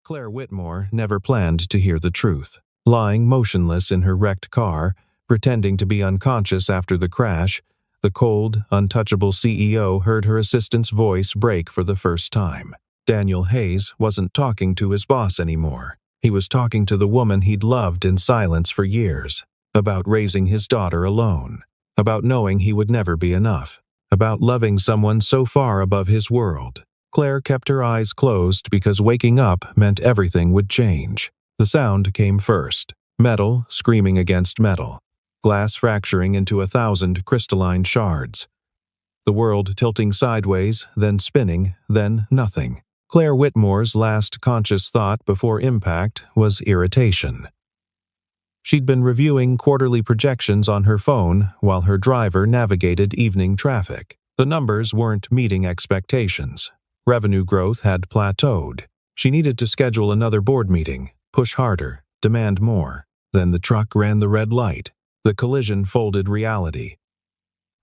Claire Whitmore never planned to hear the truth. Lying motionless in her wrecked car, pretending to be unconscious after the crash, the cold, untouchable CEO heard her assistant's voice break for the first time. Daniel Hayes wasn't talking to his boss anymore. He was talking to the woman he'd loved in silence for years, about raising his daughter alone, about knowing he would never be enough, about loving someone so far above his world. Claire kept her eyes closed because waking up meant everything would change. The sound came first, metal screaming against metal, glass fracturing into 1,000 crystalline shards. The world tilting sideways, then spinning, then nothing. Claire Whitmore's last conscious thought before impact was irritation. She'd been reviewing quarterly projections on her phone while her driver navigated evening traffic. The numbers weren't meeting expectations. Revenue growth had plateaued. She needed to schedule another board meeting, push harder, demand more. Then the truck ran the red light. The collision folded reality.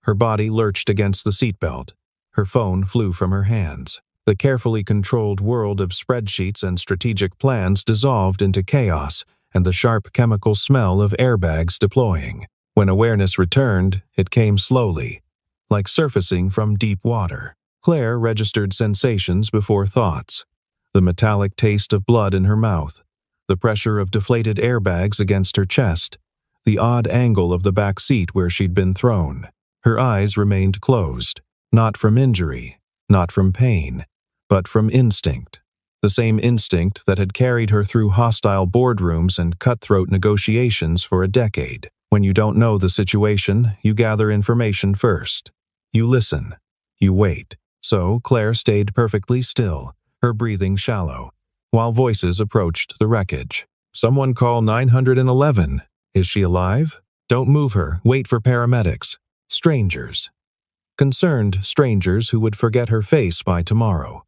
Her body lurched against the seatbelt. Her phone flew from her hands. The carefully controlled world of spreadsheets and strategic plans dissolved into chaos and the sharp chemical smell of airbags deploying. When awareness returned, it came slowly, like surfacing from deep water. Claire registered sensations before thoughts. The metallic taste of blood in her mouth, the pressure of deflated airbags against her chest, the odd angle of the back seat where she'd been thrown. Her eyes remained closed, not from injury, not from pain, but from instinct. The same instinct that had carried her through hostile boardrooms and cutthroat negotiations for a decade. When you don't know the situation, you gather information first. You listen. You wait. So Claire stayed perfectly still, her breathing shallow, while voices approached the wreckage. "Someone call 911. Is she alive? Don't move her. Wait for paramedics." Strangers. Concerned strangers who would forget her face by tomorrow.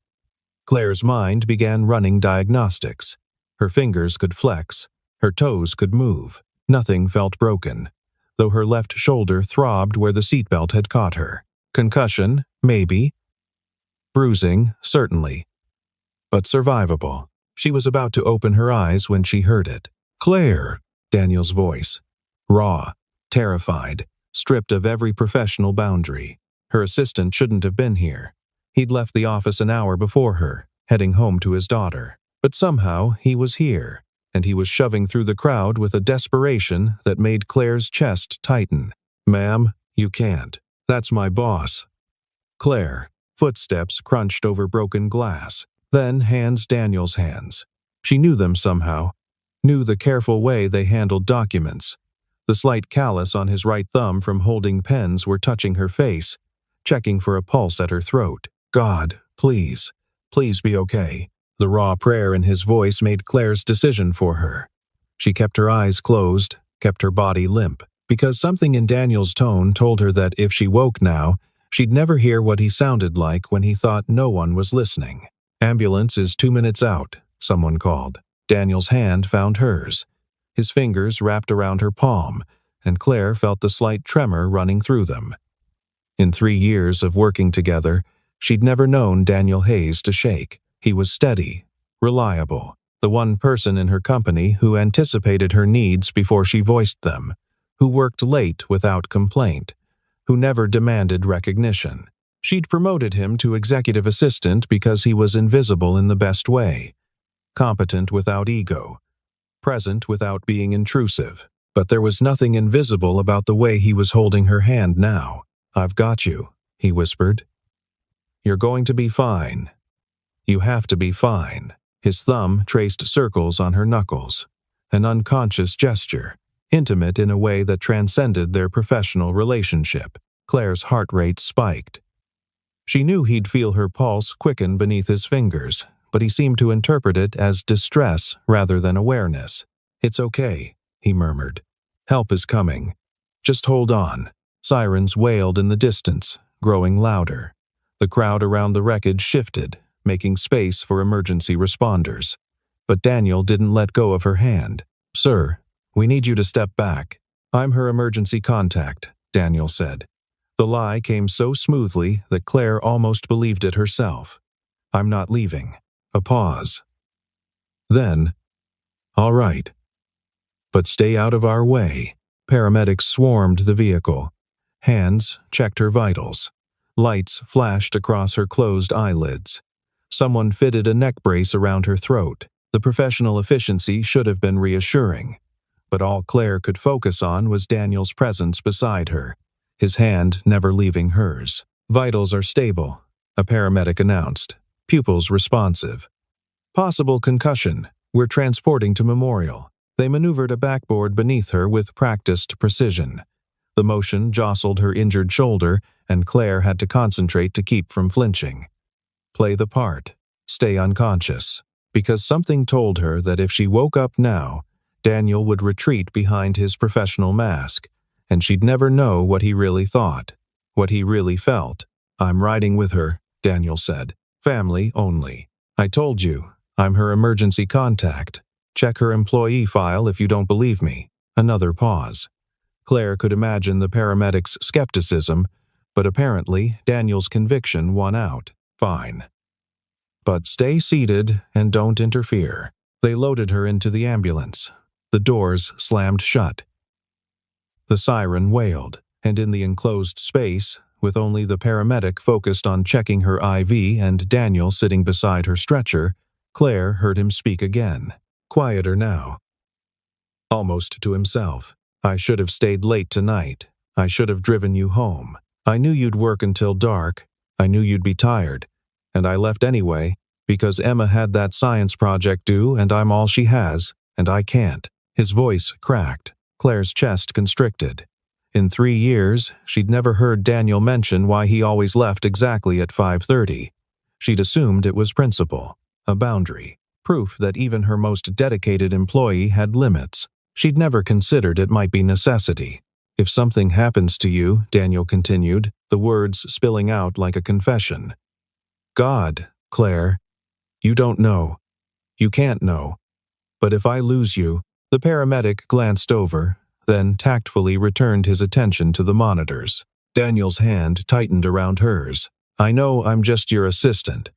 Claire's mind began running diagnostics. Her fingers could flex. Her toes could move. Nothing felt broken, though her left shoulder throbbed where the seatbelt had caught her. Concussion, maybe. Bruising, certainly. But survivable. She was about to open her eyes when she heard it. "Claire!" Daniel's voice. Raw, terrified, stripped of every professional boundary. Her assistant shouldn't have been here. He'd left the office an hour before her, heading home to his daughter. But somehow he was here, and he was shoving through the crowd with a desperation that made Claire's chest tighten. "Ma'am, you can't. That's my boss." Claire. Footsteps crunched over broken glass. Then hands Daniel's hands. She knew them somehow. Knew the careful way they handled documents. The slight callus on his right thumb from holding pens were touching her face, checking for a pulse at her throat. "God, please, please be okay." The raw prayer in his voice made Claire's decision for her. She kept her eyes closed, kept her body limp, because something in Daniel's tone told her that if she woke now, she'd never hear what he sounded like when he thought no one was listening. "Ambulance is 2 minutes out," someone called. Daniel's hand found hers. His fingers wrapped around her palm, and Claire felt the slight tremor running through them. In 3 years of working together, she'd never known Daniel Hayes to shake. He was steady, reliable, the one person in her company who anticipated her needs before she voiced them, who worked late without complaint, who never demanded recognition. She'd promoted him to executive assistant because he was invisible in the best way, competent without ego, present without being intrusive. But there was nothing invisible about the way he was holding her hand now. "I've got you," he whispered. "You're going to be fine. You have to be fine." His thumb traced circles on her knuckles, an unconscious gesture, intimate in a way that transcended their professional relationship. Claire's heart rate spiked. She knew he'd feel her pulse quicken beneath his fingers, but he seemed to interpret it as distress rather than awareness. "It's okay," he murmured. "Help is coming. Just hold on." Sirens wailed in the distance, growing louder. The crowd around the wreckage shifted, making space for emergency responders. But Daniel didn't let go of her hand. "Sir, we need you to step back." "I'm her emergency contact," Daniel said. The lie came so smoothly that Claire almost believed it herself. "I'm not leaving." A pause. Then, "All right, but stay out of our way." Paramedics swarmed the vehicle. Hands checked her vitals. Lights flashed across her closed eyelids. Someone fitted a neck brace around her throat. The professional efficiency should have been reassuring, but all Claire could focus on was Daniel's presence beside her, his hand never leaving hers. "Vitals are stable," a paramedic announced. "Pupils responsive. Possible concussion. We're transporting to Memorial." They maneuvered a backboard beneath her with practiced precision. The motion jostled her injured shoulder, and Claire had to concentrate to keep from flinching. Play the part. Stay unconscious. Because something told her that if she woke up now, Daniel would retreat behind his professional mask, and she'd never know what he really thought, what he really felt. "I'm riding with her," Daniel said. "Family only. I told you, I'm her emergency contact. Check her employee file if you don't believe me." Another pause. Claire could imagine the paramedic's skepticism, but apparently Daniel's conviction won out. "Fine. But stay seated and don't interfere." They loaded her into the ambulance. The doors slammed shut. The siren wailed, and in the enclosed space, with only the paramedic focused on checking her IV and Daniel sitting beside her stretcher, Claire heard him speak again, quieter now. Almost to himself. "I should have stayed late tonight. I should have driven you home. I knew you'd work until dark. I knew you'd be tired. And I left anyway, because Emma had that science project due and I'm all she has, and I can't." His voice cracked. Claire's chest constricted. In 3 years, she'd never heard Daniel mention why he always left exactly at 5:30. She'd assumed it was principle, a boundary, proof that even her most dedicated employee had limits. She'd never considered it might be necessity. "If something happens to you," Daniel continued, the words spilling out like a confession. "God, Claire, you don't know. You can't know. But if I lose you..." The paramedic glanced over, then tactfully returned his attention to the monitors. Daniel's hand tightened around hers. "I know I'm just your assistant.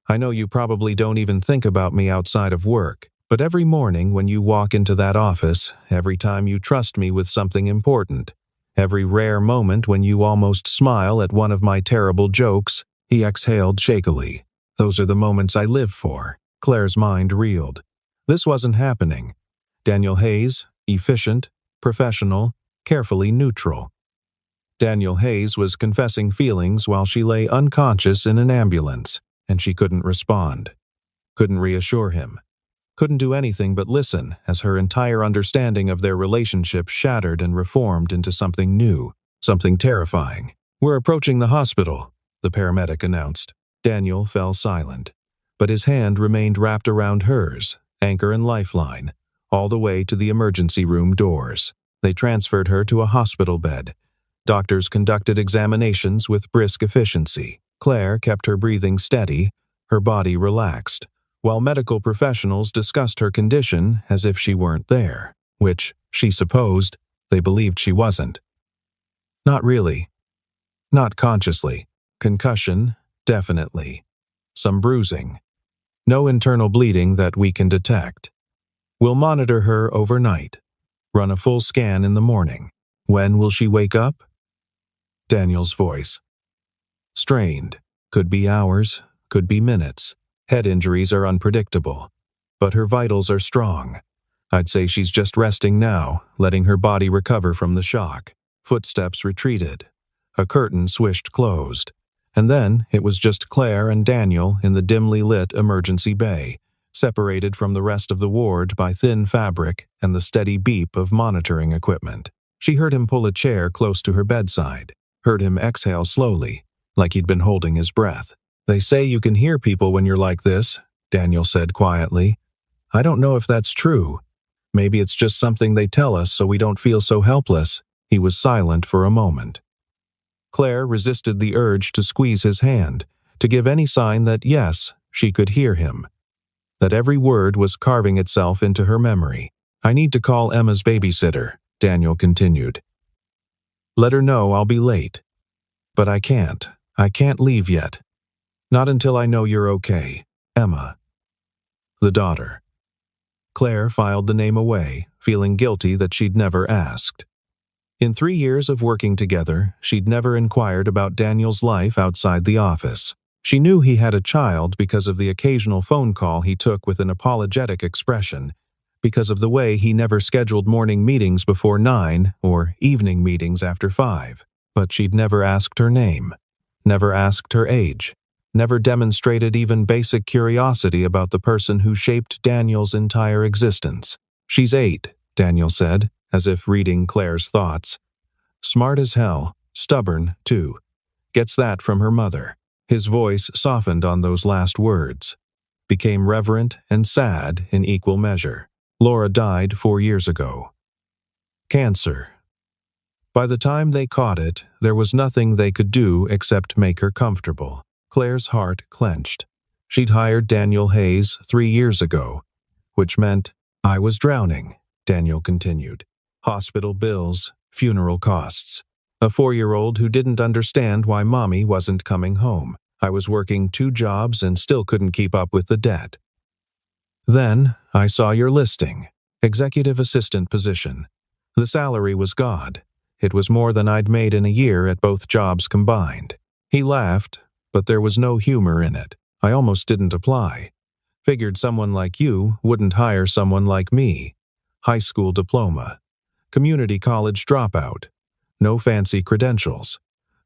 I know you probably don't even think about me outside of work, but every morning when you walk into that office, every time you trust me with something important, every rare moment when you almost smile at one of my terrible jokes," he exhaled shakily. "Those are the moments I live for." Claire's mind reeled. This wasn't happening. Daniel Hayes, efficient, professional, carefully neutral. Daniel Hayes was confessing feelings while she lay unconscious in an ambulance, and she couldn't respond. Couldn't reassure him. Couldn't do anything but listen as her entire understanding of their relationship shattered and reformed into something new, something terrifying. "We're approaching the hospital," the paramedic announced. Daniel fell silent, but his hand remained wrapped around hers, anchor and lifeline, all the way to the emergency room doors. They transferred her to a hospital bed. Doctors conducted examinations with brisk efficiency. Claire kept her breathing steady, her body relaxed, while medical professionals discussed her condition as if she weren't there, which, she supposed, they believed she wasn't. Not really. Not consciously. Concussion, definitely. Some bruising. No internal bleeding that we can detect. We'll monitor her overnight. Run a full scan in the morning. When will she wake up? Daniel's voice. Strained. Could be hours, could be minutes. Head injuries are unpredictable. But her vitals are strong. I'd say she's just resting now, letting her body recover from the shock. Footsteps retreated. A curtain swished closed. And then it was just Claire and Daniel in the dimly lit emergency bay, separated from the rest of the ward by thin fabric and the steady beep of monitoring equipment. She heard him pull a chair close to her bedside, heard him exhale slowly, like he'd been holding his breath. "They say you can hear people when you're like this," Daniel said quietly. "I don't know if that's true. Maybe it's just something they tell us so we don't feel so helpless." He was silent for a moment. Claire resisted the urge to squeeze his hand, to give any sign that yes, she could hear him. That every word was carving itself into her memory. "I need to call Emma's babysitter," Daniel continued. "Let her know I'll be late. But I can't. I can't leave yet. Not until I know you're okay, Emma." the daughter. Claire filed the name away, feeling guilty that she'd never asked. In 3 years of working together, she'd never inquired about Daniel's life outside the office. She knew he had a child because of the occasional phone call he took with an apologetic expression, because of the way he never scheduled morning meetings before 9 or evening meetings after 5. But she'd never asked her name, never asked her age, never demonstrated even basic curiosity about the person who shaped Daniel's entire existence. "She's 8, Daniel said, as if reading Claire's thoughts. "Smart as hell, stubborn, too. Gets that from her mother." His voice softened on those last words, became reverent and sad in equal measure. "Laura died 4 years ago. Cancer. By the time they caught it, there was nothing they could do except make her comfortable." Claire's heart clenched. She'd hired Daniel Hayes 3 years ago, which meant, "I was drowning," Daniel continued. "Hospital bills, funeral costs. A 4-year-old who didn't understand why mommy wasn't coming home. I was working 2 jobs and still couldn't keep up with the debt. Then I saw your listing, executive assistant position. The salary was God. It was more than I'd made in a year at both jobs combined." He laughed, but there was no humor in it. "I almost didn't apply. Figured someone like you wouldn't hire someone like me. High school diploma. Community college dropout. No fancy credentials.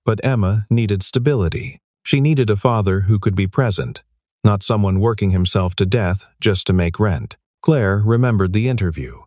But Emma needed stability. She needed a father who could be present, not someone working himself to death just to make rent." Claire remembered the interview.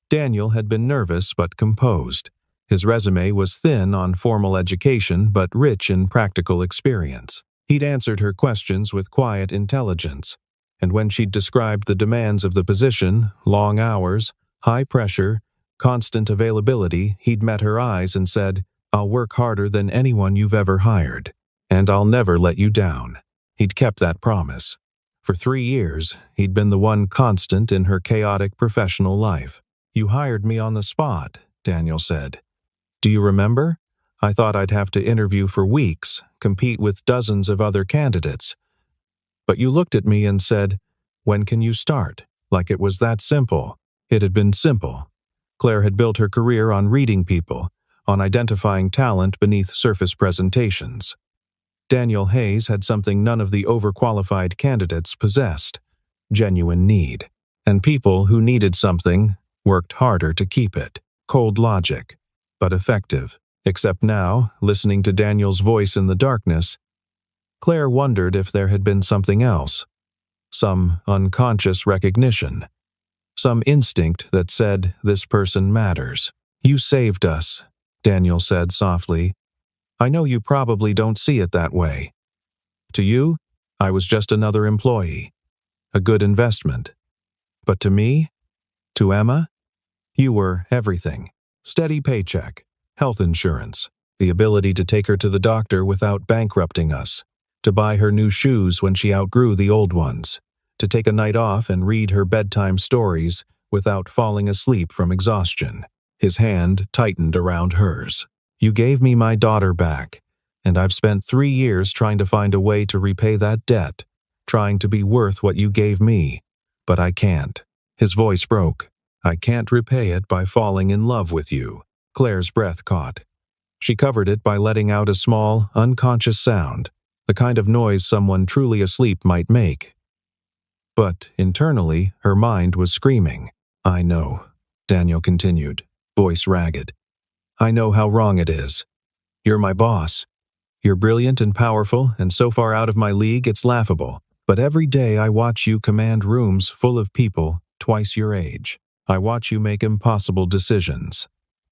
Daniel had been nervous but composed. His resume was thin on formal education but rich in practical experience. He'd answered her questions with quiet intelligence, and when she'd described the demands of the position, long hours, high pressure, constant availability, he'd met her eyes and said, "I'll work harder than anyone you've ever hired, and I'll never let you down." He'd kept that promise. For 3 years, he'd been the one constant in her chaotic professional life. "You hired me on the spot," Daniel said. "Do you remember? I thought I'd have to interview for weeks, compete with dozens of other candidates. But you looked at me and said, 'When can you start?' Like it was that simple." It had been simple. Claire had built her career on reading people, on identifying talent beneath surface presentations. Daniel Hayes had something none of the overqualified candidates possessed: genuine need. And people who needed something worked harder to keep it. Cold logic, but effective. Except now, listening to Daniel's voice in the darkness, Claire wondered if there had been something else. Some unconscious recognition. Some instinct that said, "This person matters." "You saved us," Daniel said softly. "I know you probably don't see it that way. To you, I was just another employee. A good investment. But to me, to Emma, you were everything. Steady paycheck, health insurance, the ability to take her to the doctor without bankrupting us, to buy her new shoes when she outgrew the old ones, to take a night off and read her bedtime stories without falling asleep from exhaustion." His hand tightened around hers. "You gave me my daughter back, and I've spent 3 years trying to find a way to repay that debt, trying to be worth what you gave me, but I can't." His voice broke. "I can't repay it by falling in love with you." Claire's breath caught. She covered it by letting out a small, unconscious sound, the kind of noise someone truly asleep might make. But internally, her mind was screaming. "I know," Daniel continued, voice ragged. "I know how wrong it is. You're my boss. You're brilliant and powerful, and so far out of my league it's laughable. But every day I watch you command rooms full of people twice your age. I watch you make impossible decisions.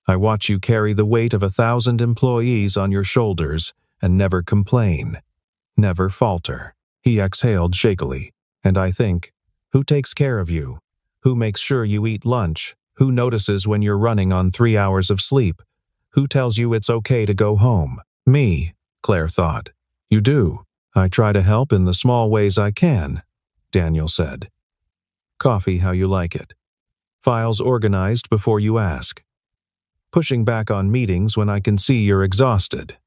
I watch you carry the weight of 1,000 employees on your shoulders and never complain, never falter." He exhaled shakily. "And I think, who takes care of you? Who makes sure you eat lunch? Who notices when you're running on 3 hours of sleep? Who tells you it's okay to go home?" "Me," Claire thought. "You do." "I try to help in the small ways I can," Daniel said. "Coffee how you like it. Files organized before you ask. Pushing back on meetings when I can see you're exhausted.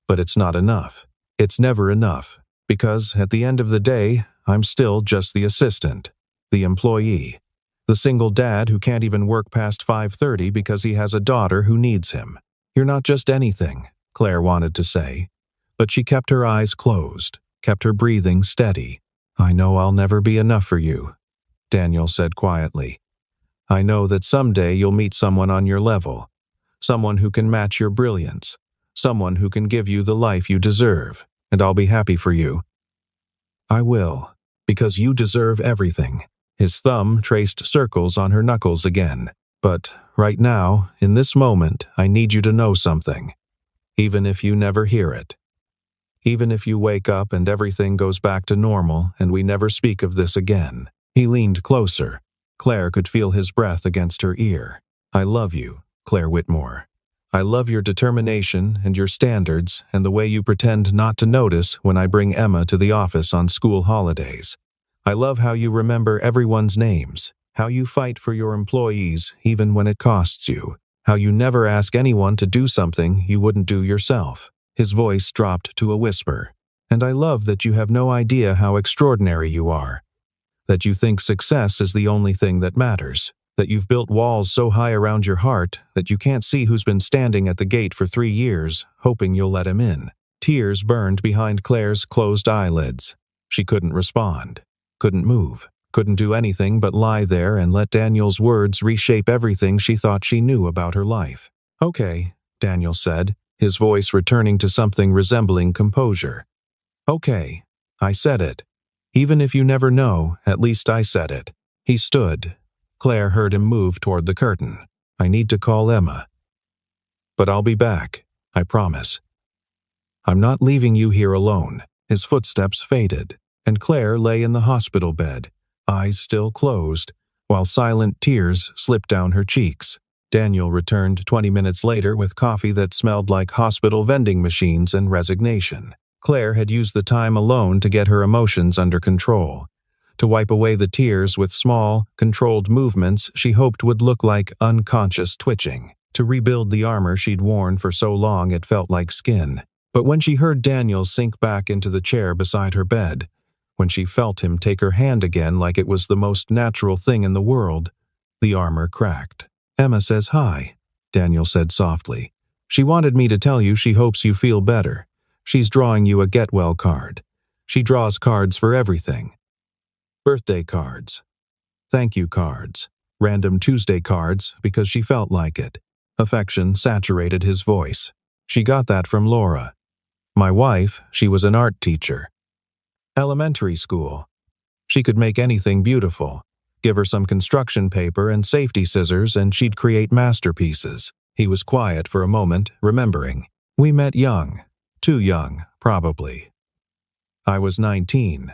But it's not enough. It's never enough, because at the end of the day, I'm still just the assistant. The employee. The single dad who can't even work past 5:30 because he has a daughter who needs him. You're not just anything, Claire wanted to say, but she kept her eyes closed, kept her breathing steady. I know I'll never be enough for you, Daniel said quietly. I know that someday you'll meet someone on your level, someone who can match your brilliance, someone who can give you the life you deserve, and I'll be happy for you. I will, because you deserve everything. His thumb traced circles on her knuckles again. But right now, in this moment, I need you to know something. Even if you never hear it. Even if you wake up and everything goes back to normal and we never speak of this again. He leaned closer. Claire could feel his breath against her ear. I love you, Claire Whitmore. I love your determination and your standards and the way you pretend not to notice when I bring Emma to the office on school holidays. I love how you remember everyone's names, how you fight for your employees even when it costs you, how you never ask anyone to do something you wouldn't do yourself. His voice dropped to a whisper. And I love that you have no idea how extraordinary you are, that you think success is the only thing that matters, that you've built walls so high around your heart that you can't see who's been standing at the gate for 3 years, hoping you'll let him in. Tears burned behind Claire's closed eyelids. She couldn't respond. Couldn't move, couldn't do anything but lie there and let Daniel's words reshape everything she thought she knew about her life. Okay, Daniel said, his voice returning to something resembling composure. Okay, I said it. Even if you never know, at least I said it. He stood. Claire heard him move toward the curtain. I need to call Emma. But I'll be back, I promise. I'm not leaving you here alone. His footsteps faded, and Claire lay in the hospital bed, eyes still closed, while silent tears slipped down her cheeks. Daniel returned 20 minutes later with coffee that smelled like hospital vending machines and resignation. Claire had used the time alone to get her emotions under control, to wipe away the tears with small, controlled movements she hoped would look like unconscious twitching, to rebuild the armor she'd worn for so long it felt like skin. But when she heard Daniel sink back into the chair beside her bed, when she felt him take her hand again like it was the most natural thing in the world, the armor cracked. Emma says hi, Daniel said softly. She wanted me to tell you she hopes you feel better. She's drawing you a get well card. She draws cards for everything. Birthday cards. Thank you cards. Random Tuesday cards because she felt like it. Affection saturated his voice. She got that from Laura. My wife, she was an art teacher. Elementary school. She could make anything beautiful. Give her some construction paper and safety scissors and she'd create masterpieces. He was quiet for a moment, remembering. We met young. Too young, probably. I was 19,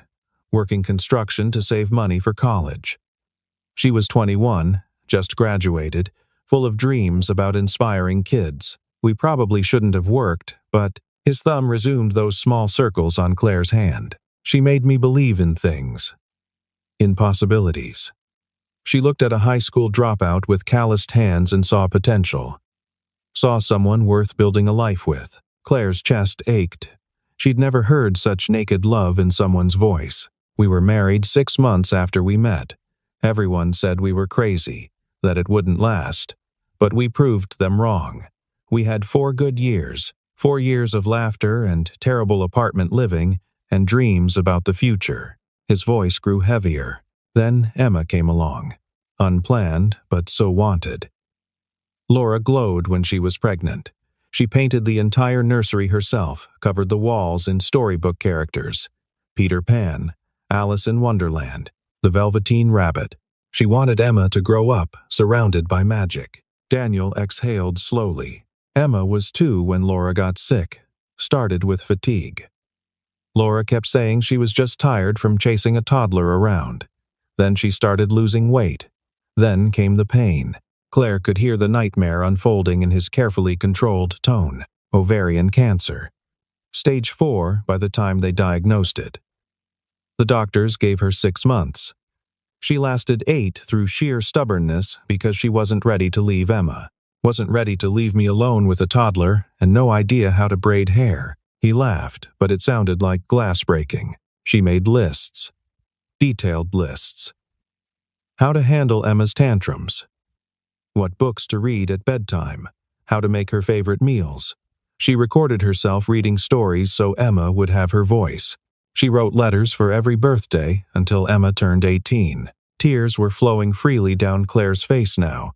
working construction to save money for college. She was 21, just graduated, full of dreams about inspiring kids. We probably shouldn't have worked, but his thumb resumed those small circles on Claire's hand. She made me believe in things. In possibilities. She looked at a high school dropout with calloused hands and saw potential. Saw someone worth building a life with. Claire's chest ached. She'd never heard such naked love in someone's voice. We were married 6 months after we met. Everyone said we were crazy, that it wouldn't last. But we proved them wrong. We had 4 good years, 4 years of laughter and terrible apartment living, and dreams about the future. His voice grew heavier. Then Emma came along. Unplanned, but so wanted. Laura glowed when she was pregnant. She painted the entire nursery herself, covered the walls in storybook characters. Peter Pan, Alice in Wonderland, the Velveteen Rabbit. She wanted Emma to grow up, surrounded by magic. Daniel exhaled slowly. Emma was 2 when Laura got sick. Started with fatigue. Laura kept saying she was just tired from chasing a toddler around. Then she started losing weight. Then came the pain. Claire could hear the nightmare unfolding in his carefully controlled tone. Ovarian cancer. Stage 4 by the time they diagnosed it. The doctors gave her 6 months. She lasted 8 through sheer stubbornness because she wasn't ready to leave Emma. Wasn't ready to leave me alone with a toddler and no idea how to braid hair. He laughed, but it sounded like glass breaking. She made lists. Detailed lists. How to handle Emma's tantrums. What books to read at bedtime. How to make her favorite meals. She recorded herself reading stories so Emma would have her voice. She wrote letters for every birthday until Emma turned 18. Tears were flowing freely down Claire's face now,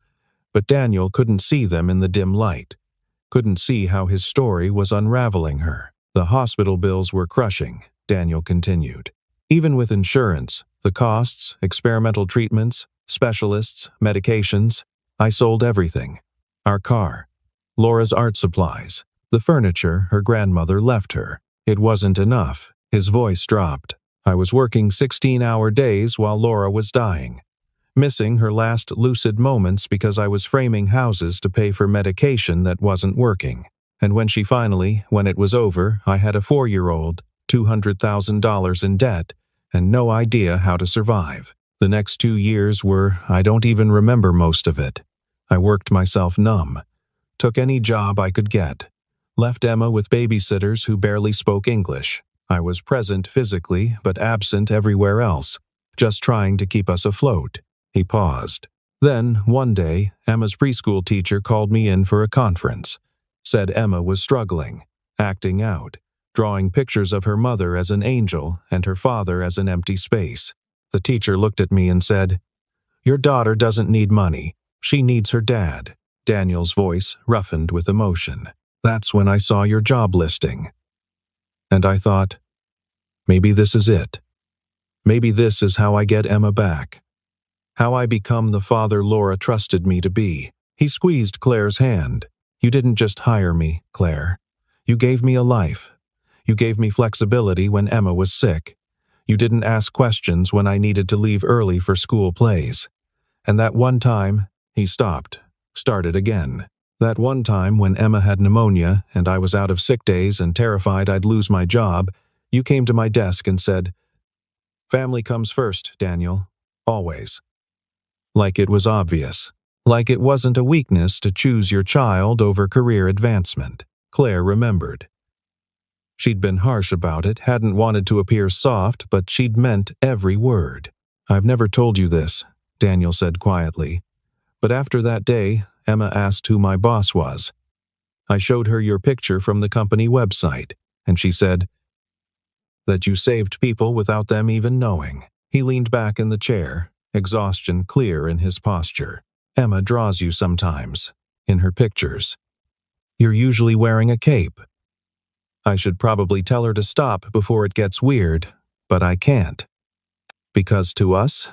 but Daniel couldn't see them in the dim light. Couldn't see how his story was unraveling her. The hospital bills were crushing, Daniel continued. Even with insurance, the costs, experimental treatments, specialists, medications, I sold everything. Our car, Laura's art supplies, the furniture her grandmother left her. It wasn't enough. His voice dropped. I was working 16-hour days while Laura was dying, missing her last lucid moments because I was framing houses to pay for medication that wasn't working. And when it was over, I had a 4-year-old, $200,000 in debt, and no idea how to survive. The next 2 years I don't even remember most of it. I worked myself numb, took any job I could get, left Emma with babysitters who barely spoke English. I was present physically, but absent everywhere else, just trying to keep us afloat. He paused. Then, one day, Emma's preschool teacher called me in for a conference. Said Emma was struggling, acting out, drawing pictures of her mother as an angel and her father as an empty space. The teacher looked at me and said, "Your daughter doesn't need money. She needs her dad." Daniel's voice roughened with emotion. "That's when I saw your job listing. And I thought, maybe this is it. Maybe this is how I get Emma back. How I become the father Laura trusted me to be." He squeezed Claire's hand. "You didn't just hire me, Claire. You gave me a life. You gave me flexibility when Emma was sick. You didn't ask questions when I needed to leave early for school plays. And that one time," he stopped, started again. "That one time when Emma had pneumonia and I was out of sick days and terrified I'd lose my job, you came to my desk and said, 'Family comes first, Daniel. Always.' Like it was obvious. Like it wasn't a weakness to choose your child over career advancement." Claire remembered. She'd been harsh about it, hadn't wanted to appear soft, but she'd meant every word. "I've never told you this," Daniel said quietly. "But after that day, Emma asked who my boss was. I showed her your picture from the company website, and she said that you saved people without them even knowing." He leaned back in the chair, exhaustion clear in his posture. "Emma draws you sometimes, in her pictures. You're usually wearing a cape. I should probably tell her to stop before it gets weird, but I can't. Because to us,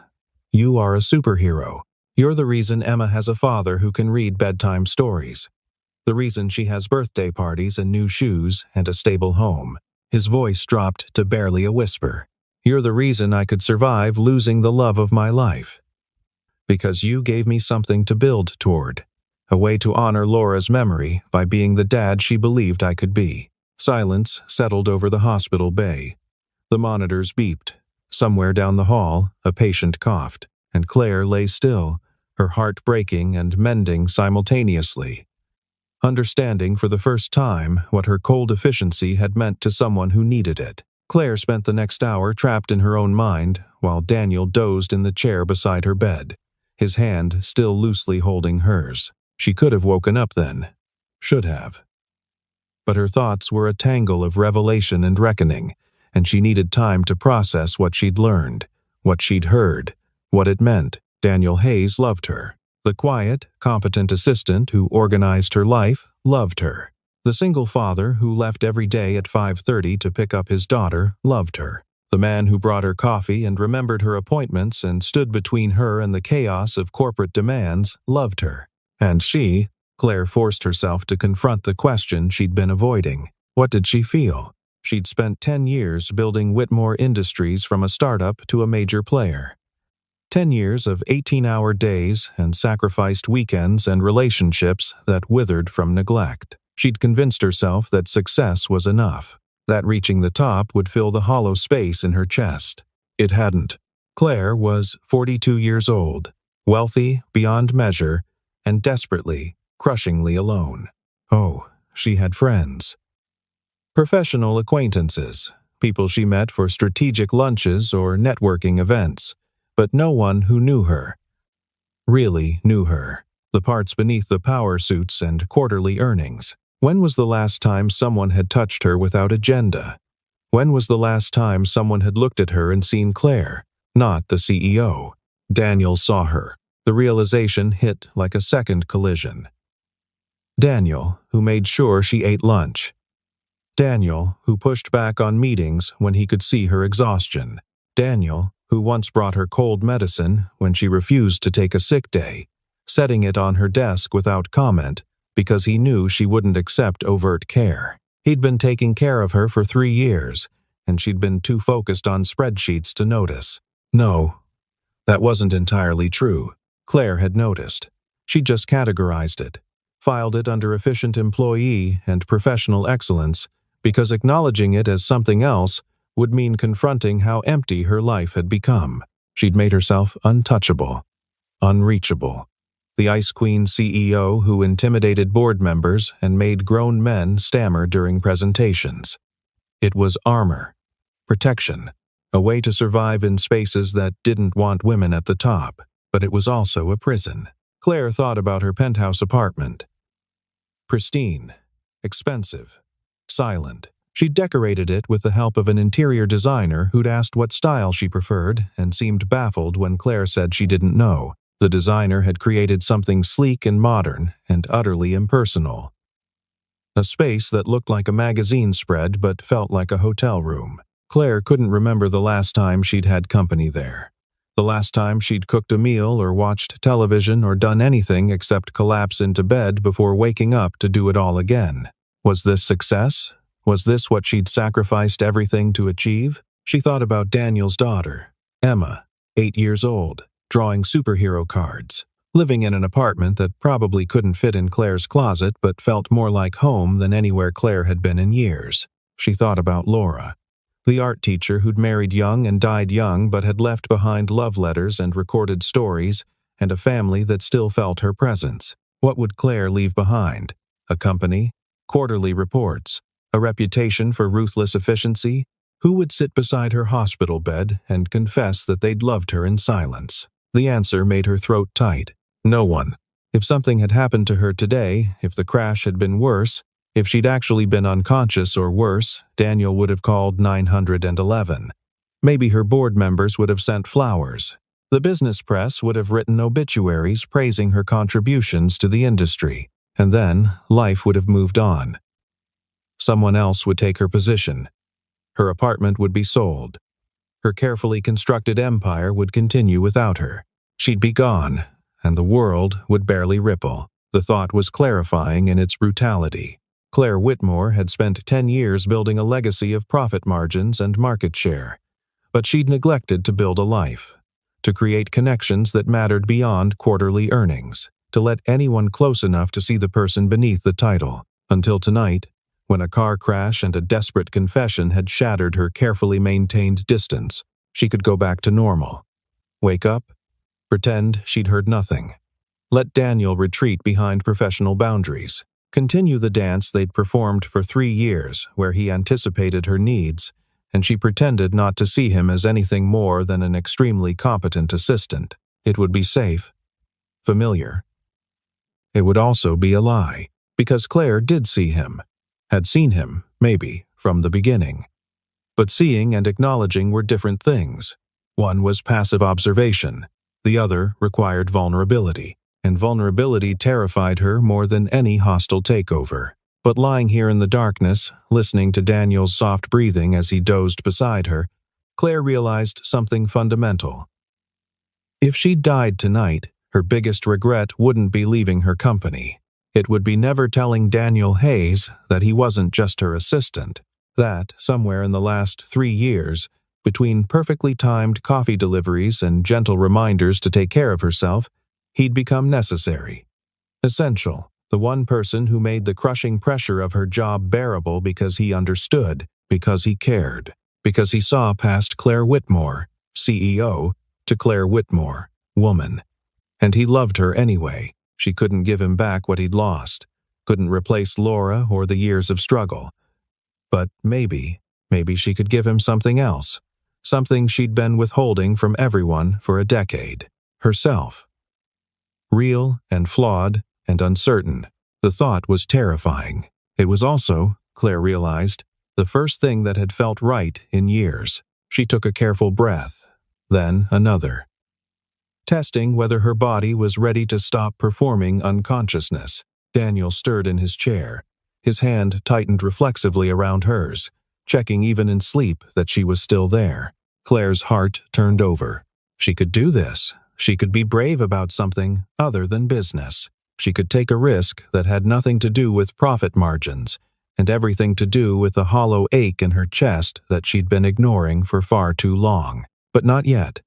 you are a superhero. You're the reason Emma has a father who can read bedtime stories. The reason she has birthday parties and new shoes and a stable home." His voice dropped to barely a whisper. "You're the reason I could survive losing the love of my life. Because you gave me something to build toward, a way to honor Laura's memory by being the dad she believed I could be." Silence settled over the hospital bay. The monitors beeped. Somewhere down the hall, a patient coughed, and Claire lay still, her heart breaking and mending simultaneously, understanding for the first time what her cold efficiency had meant to someone who needed it. Claire spent the next hour trapped in her own mind, while Daniel dozed in the chair beside her bed, his hand still loosely holding hers. She could have woken up then. Should have. But her thoughts were a tangle of revelation and reckoning, and she needed time to process what she'd learned, what she'd heard, what it meant. Daniel Hayes loved her. The quiet, competent assistant who organized her life loved her. The single father who left every day at 5:30 to pick up his daughter loved her. The man who brought her coffee and remembered her appointments and stood between her and the chaos of corporate demands loved her. And she, Claire forced herself to confront the question she'd been avoiding. What did she feel? She'd spent 10 years building Whitmore Industries from a startup to a major player. 10 years of 18-hour days and sacrificed weekends and relationships that withered from neglect. She'd convinced herself that success was enough, that reaching the top would fill the hollow space in her chest. It hadn't. Claire was 42 years old, wealthy beyond measure, and desperately, crushingly alone. Oh, she had friends. Professional acquaintances, people she met for strategic lunches or networking events, but no one who knew her really knew her. The parts beneath the power suits and quarterly earnings. When was the last time someone had touched her without agenda? When was the last time someone had looked at her and seen Claire, not the CEO? Daniel saw her. The realization hit like a second collision. Daniel, who made sure she ate lunch. Daniel, who pushed back on meetings when he could see her exhaustion. Daniel, who once brought her cold medicine when she refused to take a sick day, setting it on her desk without comment because he knew she wouldn't accept overt care. He'd been taking care of her for 3 years, and she'd been too focused on spreadsheets to notice. No, that wasn't entirely true. Claire had noticed. She just categorized it, filed it under efficient employee and professional excellence, because acknowledging it as something else would mean confronting how empty her life had become. She'd made herself untouchable, unreachable. The Ice Queen CEO who intimidated board members and made grown men stammer during presentations. It was armor, protection, a way to survive in spaces that didn't want women at the top, but it was also a prison. Claire thought about her penthouse apartment. Pristine, expensive, silent. She decorated it with the help of an interior designer who'd asked what style she preferred and seemed baffled when Claire said she didn't know. The designer had created something sleek and modern and utterly impersonal. A space that looked like a magazine spread but felt like a hotel room. Claire couldn't remember the last time she'd had company there. The last time she'd cooked a meal or watched television or done anything except collapse into bed before waking up to do it all again. Was this success? Was this what she'd sacrificed everything to achieve? She thought about Daniel's daughter, Emma, 8 years old, drawing superhero cards, living in an apartment that probably couldn't fit in Claire's closet but felt more like home than anywhere Claire had been in years. She thought about Laura, the art teacher who'd married young and died young but had left behind love letters and recorded stories and a family that still felt her presence. What would Claire leave behind? A company? Quarterly reports? A reputation for ruthless efficiency? Who would sit beside her hospital bed and confess that they'd loved her in silence? The answer made her throat tight. No one. If something had happened to her today, if the crash had been worse, if she'd actually been unconscious or worse, Daniel would have called 911. Maybe her board members would have sent flowers. The business press would have written obituaries praising her contributions to the industry. And then life would have moved on. Someone else would take her position. Her apartment would be sold. Her carefully constructed empire would continue without her. She'd be gone, and the world would barely ripple. The thought was clarifying in its brutality. Claire Whitmore had spent 10 years building a legacy of profit margins and market share, but she'd neglected to build a life, to create connections that mattered beyond quarterly earnings, to let anyone close enough to see the person beneath the title. Until tonight, when a car crash and a desperate confession had shattered her carefully maintained distance, she could go back to normal. Wake up, pretend she'd heard nothing. Let Daniel retreat behind professional boundaries. Continue the dance they'd performed for 3 years, where he anticipated her needs, and she pretended not to see him as anything more than an extremely competent assistant. It would be safe, familiar. It would also be a lie, because Claire did see him. Had seen him, maybe, from the beginning. But seeing and acknowledging were different things. One was passive observation. The other required vulnerability. And vulnerability terrified her more than any hostile takeover. But lying here in the darkness, listening to Daniel's soft breathing as he dozed beside her, Claire realized something fundamental. If she died tonight, her biggest regret wouldn't be leaving her company. It would be never telling Daniel Hayes that he wasn't just her assistant, that, somewhere in the last 3 years, between perfectly timed coffee deliveries and gentle reminders to take care of herself, he'd become necessary, essential, the one person who made the crushing pressure of her job bearable because he understood, because he cared, because he saw past Claire Whitmore, CEO, to Claire Whitmore, woman. And he loved her anyway. She couldn't give him back what he'd lost, couldn't replace Laura or the years of struggle. But maybe she could give him something else, something she'd been withholding from everyone for a decade. Herself. Real and flawed and uncertain. The thought was terrifying. It was also, Claire realized, the first thing that had felt right in years. She took a careful breath, then another, testing whether her body was ready to stop performing unconsciousness. Daniel stirred in his chair. His hand tightened reflexively around hers, checking even in sleep that she was still there. Claire's heart turned over. She could do this. She could be brave about something other than business. She could take a risk that had nothing to do with profit margins, and everything to do with the hollow ache in her chest that she'd been ignoring for far too long. But not yet.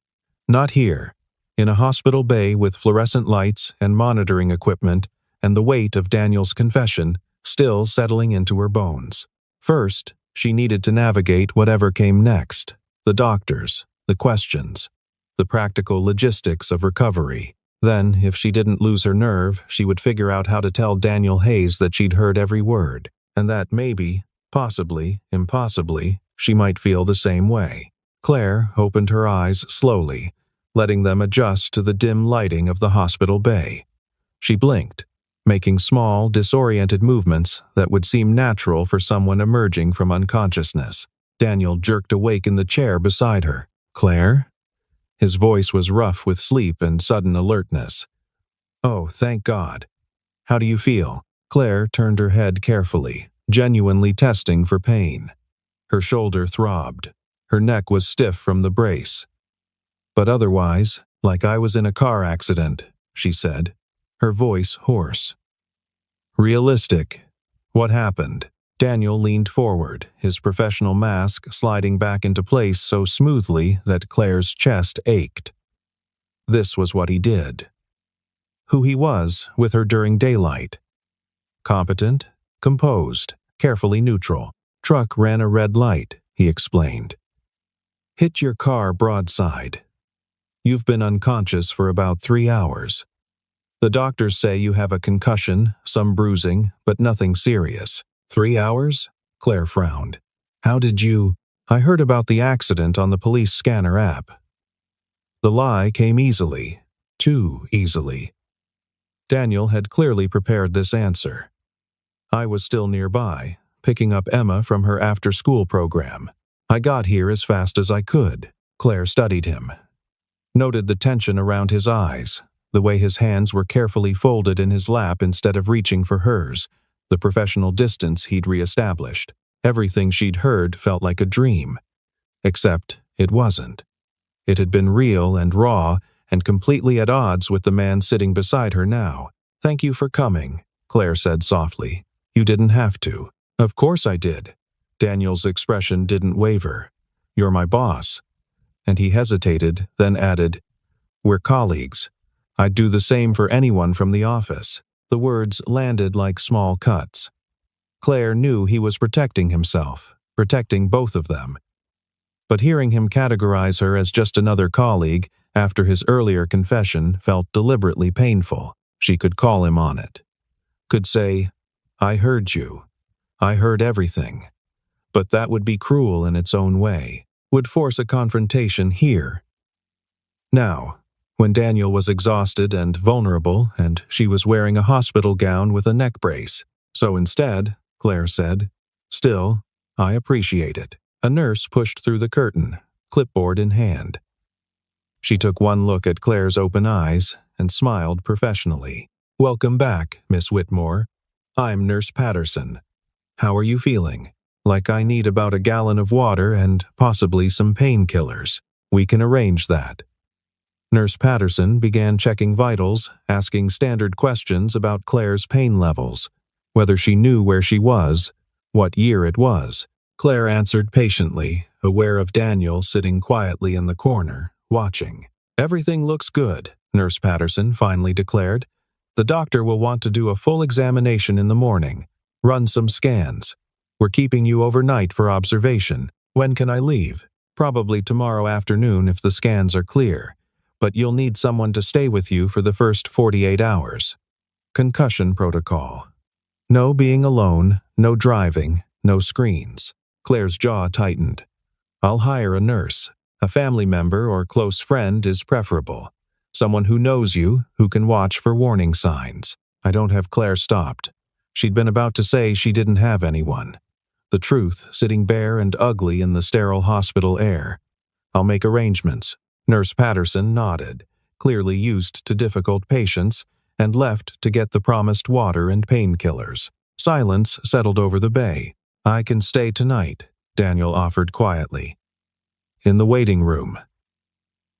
Not here. In a hospital bay with fluorescent lights and monitoring equipment, and the weight of Daniel's confession still settling into her bones. First, she needed to navigate whatever came next. The doctors, the questions, the practical logistics of recovery. Then, if she didn't lose her nerve, she would figure out how to tell Daniel Hayes that she'd heard every word, and that maybe, possibly, impossibly, she might feel the same way. Claire opened her eyes slowly, letting them adjust to the dim lighting of the hospital bay. She blinked, making small, disoriented movements that would seem natural for someone emerging from unconsciousness. Daniel jerked awake in the chair beside her. "Claire?" His voice was rough with sleep and sudden alertness. "Oh, thank God. How do you feel?" Claire turned her head carefully, genuinely testing for pain. Her shoulder throbbed. Her neck was stiff from the brace. "But otherwise, like I was in a car accident," she said, her voice hoarse. "Realistic. What happened?" Daniel leaned forward, his professional mask sliding back into place so smoothly that Claire's chest ached. This was what he did. Who he was with her during daylight. Competent, composed, carefully neutral. "Truck ran a red light," he explained. "Hit your car broadside. You've been unconscious for about 3 hours. The doctors say you have a concussion, some bruising, but nothing serious." 3 hours? Claire frowned. "How did you—" "I heard about the accident on the police scanner app." The lie came easily. Too easily. Daniel had clearly prepared this answer. "I was still nearby, picking up Emma from her after-school program. I got here as fast as I could." Claire studied him. Noted the tension around his eyes, the way his hands were carefully folded in his lap instead of reaching for hers, the professional distance he'd reestablished. Everything she'd heard felt like a dream. Except it wasn't. It had been real and raw and completely at odds with the man sitting beside her now. "Thank you for coming," Claire said softly. "You didn't have to." "Of course I did." Daniel's expression didn't waver. "You're my boss." And he hesitated, then added, "We're colleagues. I'd do the same for anyone from the office." The words landed like small cuts. Claire knew he was protecting himself, protecting both of them. But hearing him categorize her as just another colleague after his earlier confession felt deliberately painful. She could call him on it. Could say, "I heard you. I heard everything." But that would be cruel in its own way. Would force a confrontation here. Now, when Daniel was exhausted and vulnerable, and she was wearing a hospital gown with a neck brace. "So instead," Claire said, "still, I appreciate it." A nurse pushed through the curtain, clipboard in hand. She took one look at Claire's open eyes and smiled professionally. "Welcome back, Miss Whitmore. I'm Nurse Patterson. How are you feeling?" "Like I need about a gallon of water and possibly some painkillers. We can arrange that." Nurse Patterson began checking vitals, asking standard questions about Claire's pain levels, whether she knew where she was, what year it was. Claire answered patiently, aware of Daniel sitting quietly in the corner, watching. "Everything looks good," Nurse Patterson finally declared. "The doctor will want to do a full examination in the morning, run some scans. We're keeping you overnight for observation. When can I leave?" "Probably tomorrow afternoon if the scans are clear. But you'll need someone to stay with you for the first 48 hours. Concussion protocol. No being alone, no driving, no screens." Claire's jaw tightened. "I'll hire a nurse." A family member or close friend is preferable. Someone who knows you, who can watch for warning signs. I don't have. Claire stopped. She'd been about to say she didn't have anyone. The truth sitting bare and ugly in the sterile hospital air. I'll make arrangements. Nurse Patterson nodded, clearly used to difficult patients, and left to get the promised water and painkillers. Silence settled over the bay. I can stay tonight, Daniel offered quietly. In the waiting room.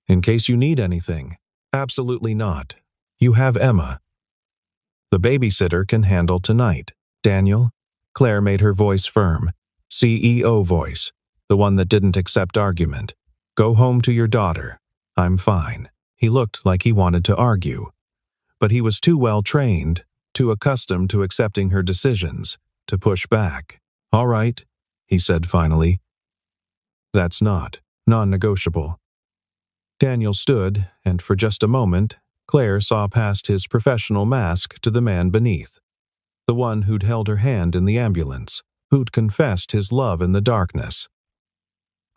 In case you need anything. Absolutely not. You have Emma. The babysitter can handle tonight. Daniel? Claire made her voice firm. CEO voice. The one that didn't accept argument. Go home to your daughter. I'm fine. He looked like he wanted to argue. But he was too well trained, too accustomed to accepting her decisions, to push back. All right, he said finally. That's not non-negotiable. Daniel stood, and for just a moment, Claire saw past his professional mask to the man beneath. The one who'd held her hand in the ambulance, who'd confessed his love in the darkness.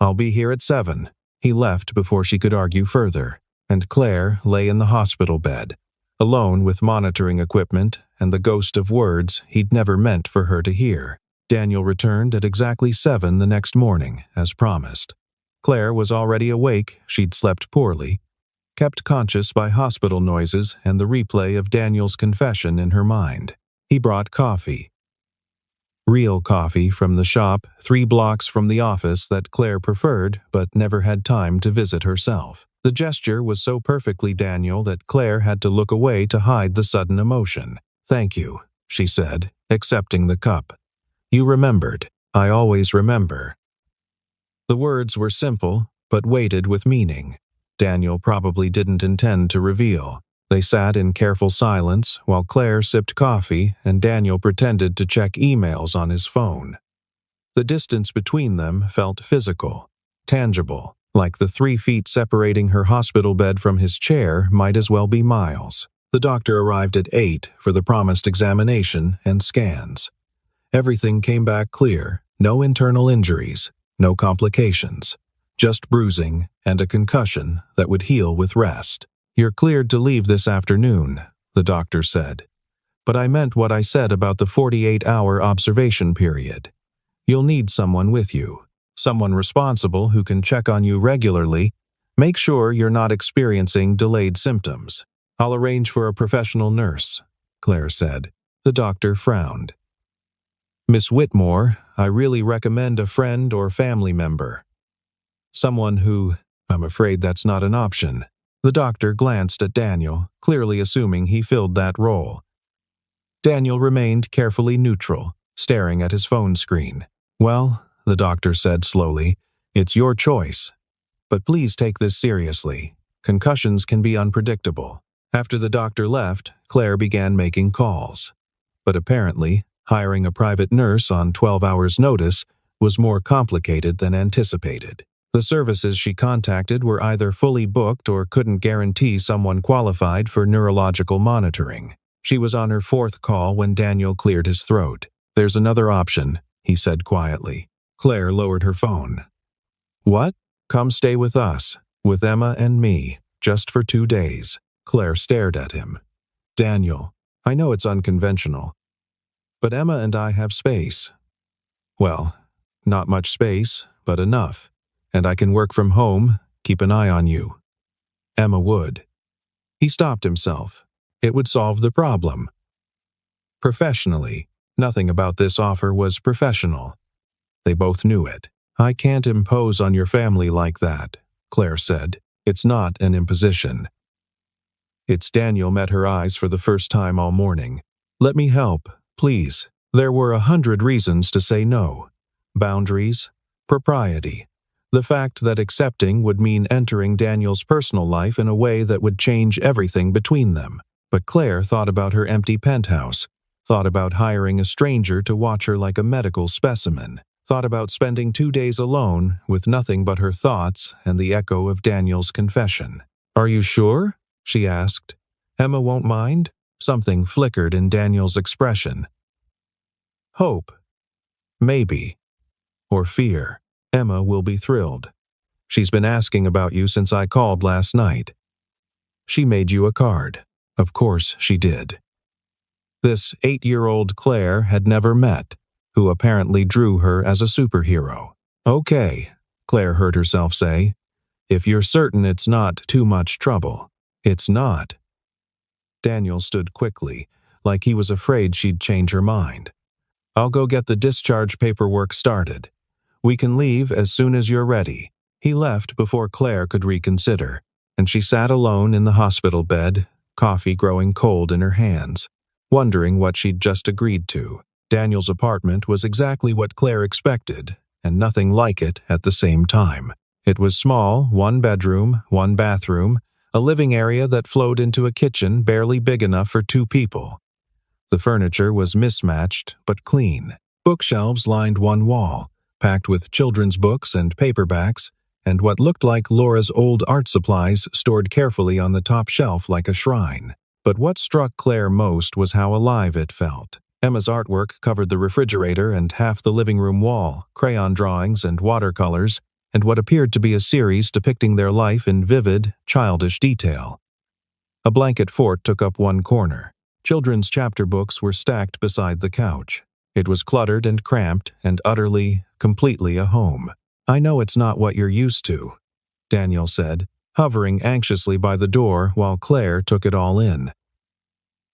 I'll be here at 7. He left before she could argue further, and Claire lay in the hospital bed, alone with monitoring equipment and the ghost of words he'd never meant for her to hear. Daniel returned at exactly 7 the next morning, as promised. Claire was already awake, she'd slept poorly, kept conscious by hospital noises and the replay of Daniel's confession in her mind. He brought coffee. Real coffee from the shop 3 blocks from the office that Claire preferred but never had time to visit herself. The gesture was so perfectly Daniel that Claire had to look away to hide the sudden emotion. Thank you, she said, accepting the cup. You remembered. I always remember. The words were simple, but weighted with meaning. Daniel probably didn't intend to reveal. They sat in careful silence while Claire sipped coffee and Daniel pretended to check emails on his phone. The distance between them felt physical, tangible, like the 3 feet separating her hospital bed from his chair might as well be miles. The doctor arrived at 8 for the promised examination and scans. Everything came back clear, no internal injuries, no complications, just bruising and a concussion that would heal with rest. You're cleared to leave this afternoon, the doctor said. But I meant what I said about the 48-hour observation period. You'll need someone with you, someone responsible who can check on you regularly, make sure you're not experiencing delayed symptoms. I'll arrange for a professional nurse, Claire said. The doctor frowned. Miss Whitmore, I really recommend a friend or family member. Someone who, I'm afraid that's not an option. The doctor glanced at Daniel, clearly assuming he filled that role. Daniel remained carefully neutral, staring at his phone screen. Well, the doctor said slowly, it's your choice. But please take this seriously. Concussions can be unpredictable. After the doctor left, Claire began making calls. But apparently, hiring a private nurse on 12 hours' notice was more complicated than anticipated. The services she contacted were either fully booked or couldn't guarantee someone qualified for neurological monitoring. She was on her 4th call when Daniel cleared his throat. There's another option, he said quietly. Claire lowered her phone. What? Come stay with us, with Emma and me, just for 2 days. Claire stared at him. Daniel, I know it's unconventional, but Emma and I have space. Well, not much space, but enough. And I can work from home, keep an eye on you. Emma would. He stopped himself. It would solve the problem. Professionally, nothing about this offer was professional. They both knew it. I can't impose on your family like that, Claire said. It's not an imposition. Daniel met her eyes for the first time all morning. Let me help, please. There were 100 reasons to say no. Boundaries, propriety. The fact that accepting would mean entering Daniel's personal life in a way that would change everything between them. But Claire thought about her empty penthouse, thought about hiring a stranger to watch her like a medical specimen, thought about spending 2 days alone with nothing but her thoughts and the echo of Daniel's confession. Are you sure? She asked. Emma won't mind? Something flickered in Daniel's expression. Hope. Maybe. Or fear. Emma will be thrilled. She's been asking about you since I called last night. She made you a card. Of course she did. This 8-year-old Claire had never met, who apparently drew her as a superhero. Okay, Claire heard herself say. If you're certain it's not too much trouble. It's not. Daniel stood quickly, like he was afraid she'd change her mind. I'll go get the discharge paperwork started. We can leave as soon as you're ready. He left before Claire could reconsider, and she sat alone in the hospital bed, coffee growing cold in her hands, wondering what she'd just agreed to. Daniel's apartment was exactly what Claire expected, and nothing like it at the same time. It was small, 1 bedroom, 1 bathroom, a living area that flowed into a kitchen barely big enough for 2 people. The furniture was mismatched but clean. Bookshelves lined one wall, packed with children's books and paperbacks, and what looked like Laura's old art supplies stored carefully on the top shelf like a shrine. But what struck Claire most was how alive it felt. Emma's artwork covered the refrigerator and half the living room wall, crayon drawings and watercolors, and what appeared to be a series depicting their life in vivid, childish detail. A blanket fort took up one corner. Children's chapter books were stacked beside the couch. It was cluttered and cramped and utterly, completely a home. I know it's not what you're used to, Daniel said, hovering anxiously by the door while Claire took it all in.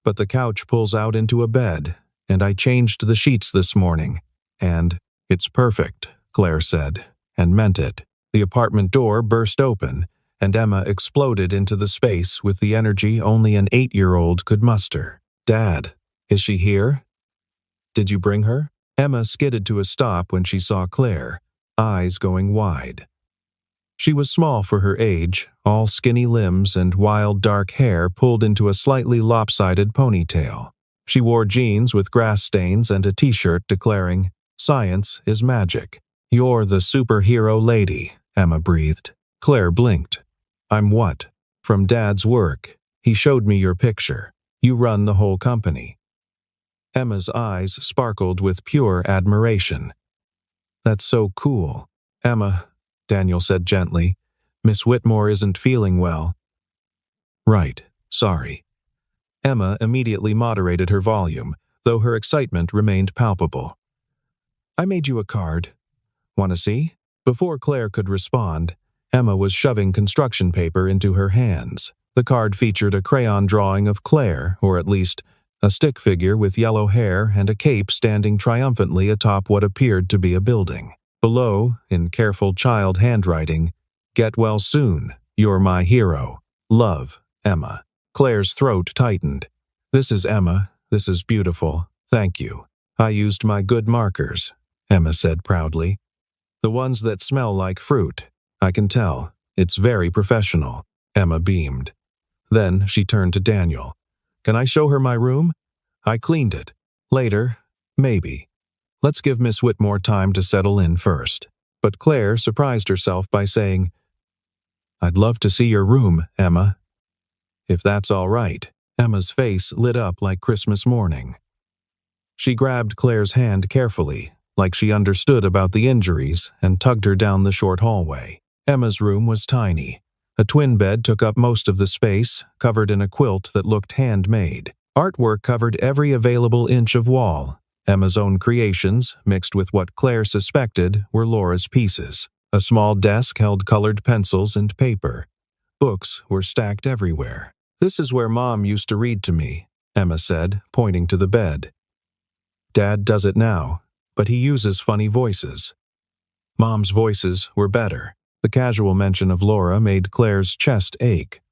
But the couch pulls out into a bed, and I changed the sheets this morning, and it's perfect, Claire said, and meant it. The apartment door burst open, and Emma exploded into the space with the energy only an 8-year-old could muster. Dad, is she here? Did you bring her? Emma skidded to a stop when she saw Claire, eyes going wide. She was small for her age, all skinny limbs and wild dark hair pulled into a slightly lopsided ponytail. She wore jeans with grass stains and a t-shirt declaring, "Science is magic." "You're the superhero lady," Emma breathed. Claire blinked. "I'm what?" "From Dad's work. He showed me your picture. You run the whole company." Emma's eyes sparkled with pure admiration. "That's so cool." "Emma," Daniel said gently, "Miss Whitmore isn't feeling well." "Right, sorry." Emma immediately moderated her volume, though her excitement remained palpable. "I made you a card. Want to see?" Before Claire could respond, Emma was shoving construction paper into her hands. The card featured a crayon drawing of Claire, or at least a stick figure with yellow hair and a cape standing triumphantly atop what appeared to be a building. Below, in careful child handwriting, "Get well soon. You're my hero. Love, Emma." Claire's throat tightened. "This is Emma. This is beautiful. Thank you. I used my good markers," Emma said proudly. "The ones that smell like fruit. I can tell. It's very professional." Emma beamed. Then she turned to Daniel. "Can I show her my room? I cleaned it. Later, maybe. Let's give Miss Whitmore time to settle in first." But Claire surprised herself by saying, "I'd love to see your room, Emma." "If that's all right." Emma's face lit up like Christmas morning. She grabbed Claire's hand carefully, like she understood about the injuries, and tugged her down the short hallway. Emma's room was tiny. A twin bed took up most of the space, covered in a quilt that looked handmade. Artwork covered every available inch of wall. Emma's own creations, mixed with what Claire suspected were Laura's pieces. A small desk held colored pencils and paper. Books were stacked everywhere. "This is where Mom used to read to me," Emma said, pointing to the bed. "Dad does it now, but he uses funny voices." Mom's voices were better. The casual mention of Laura made Claire's chest ache.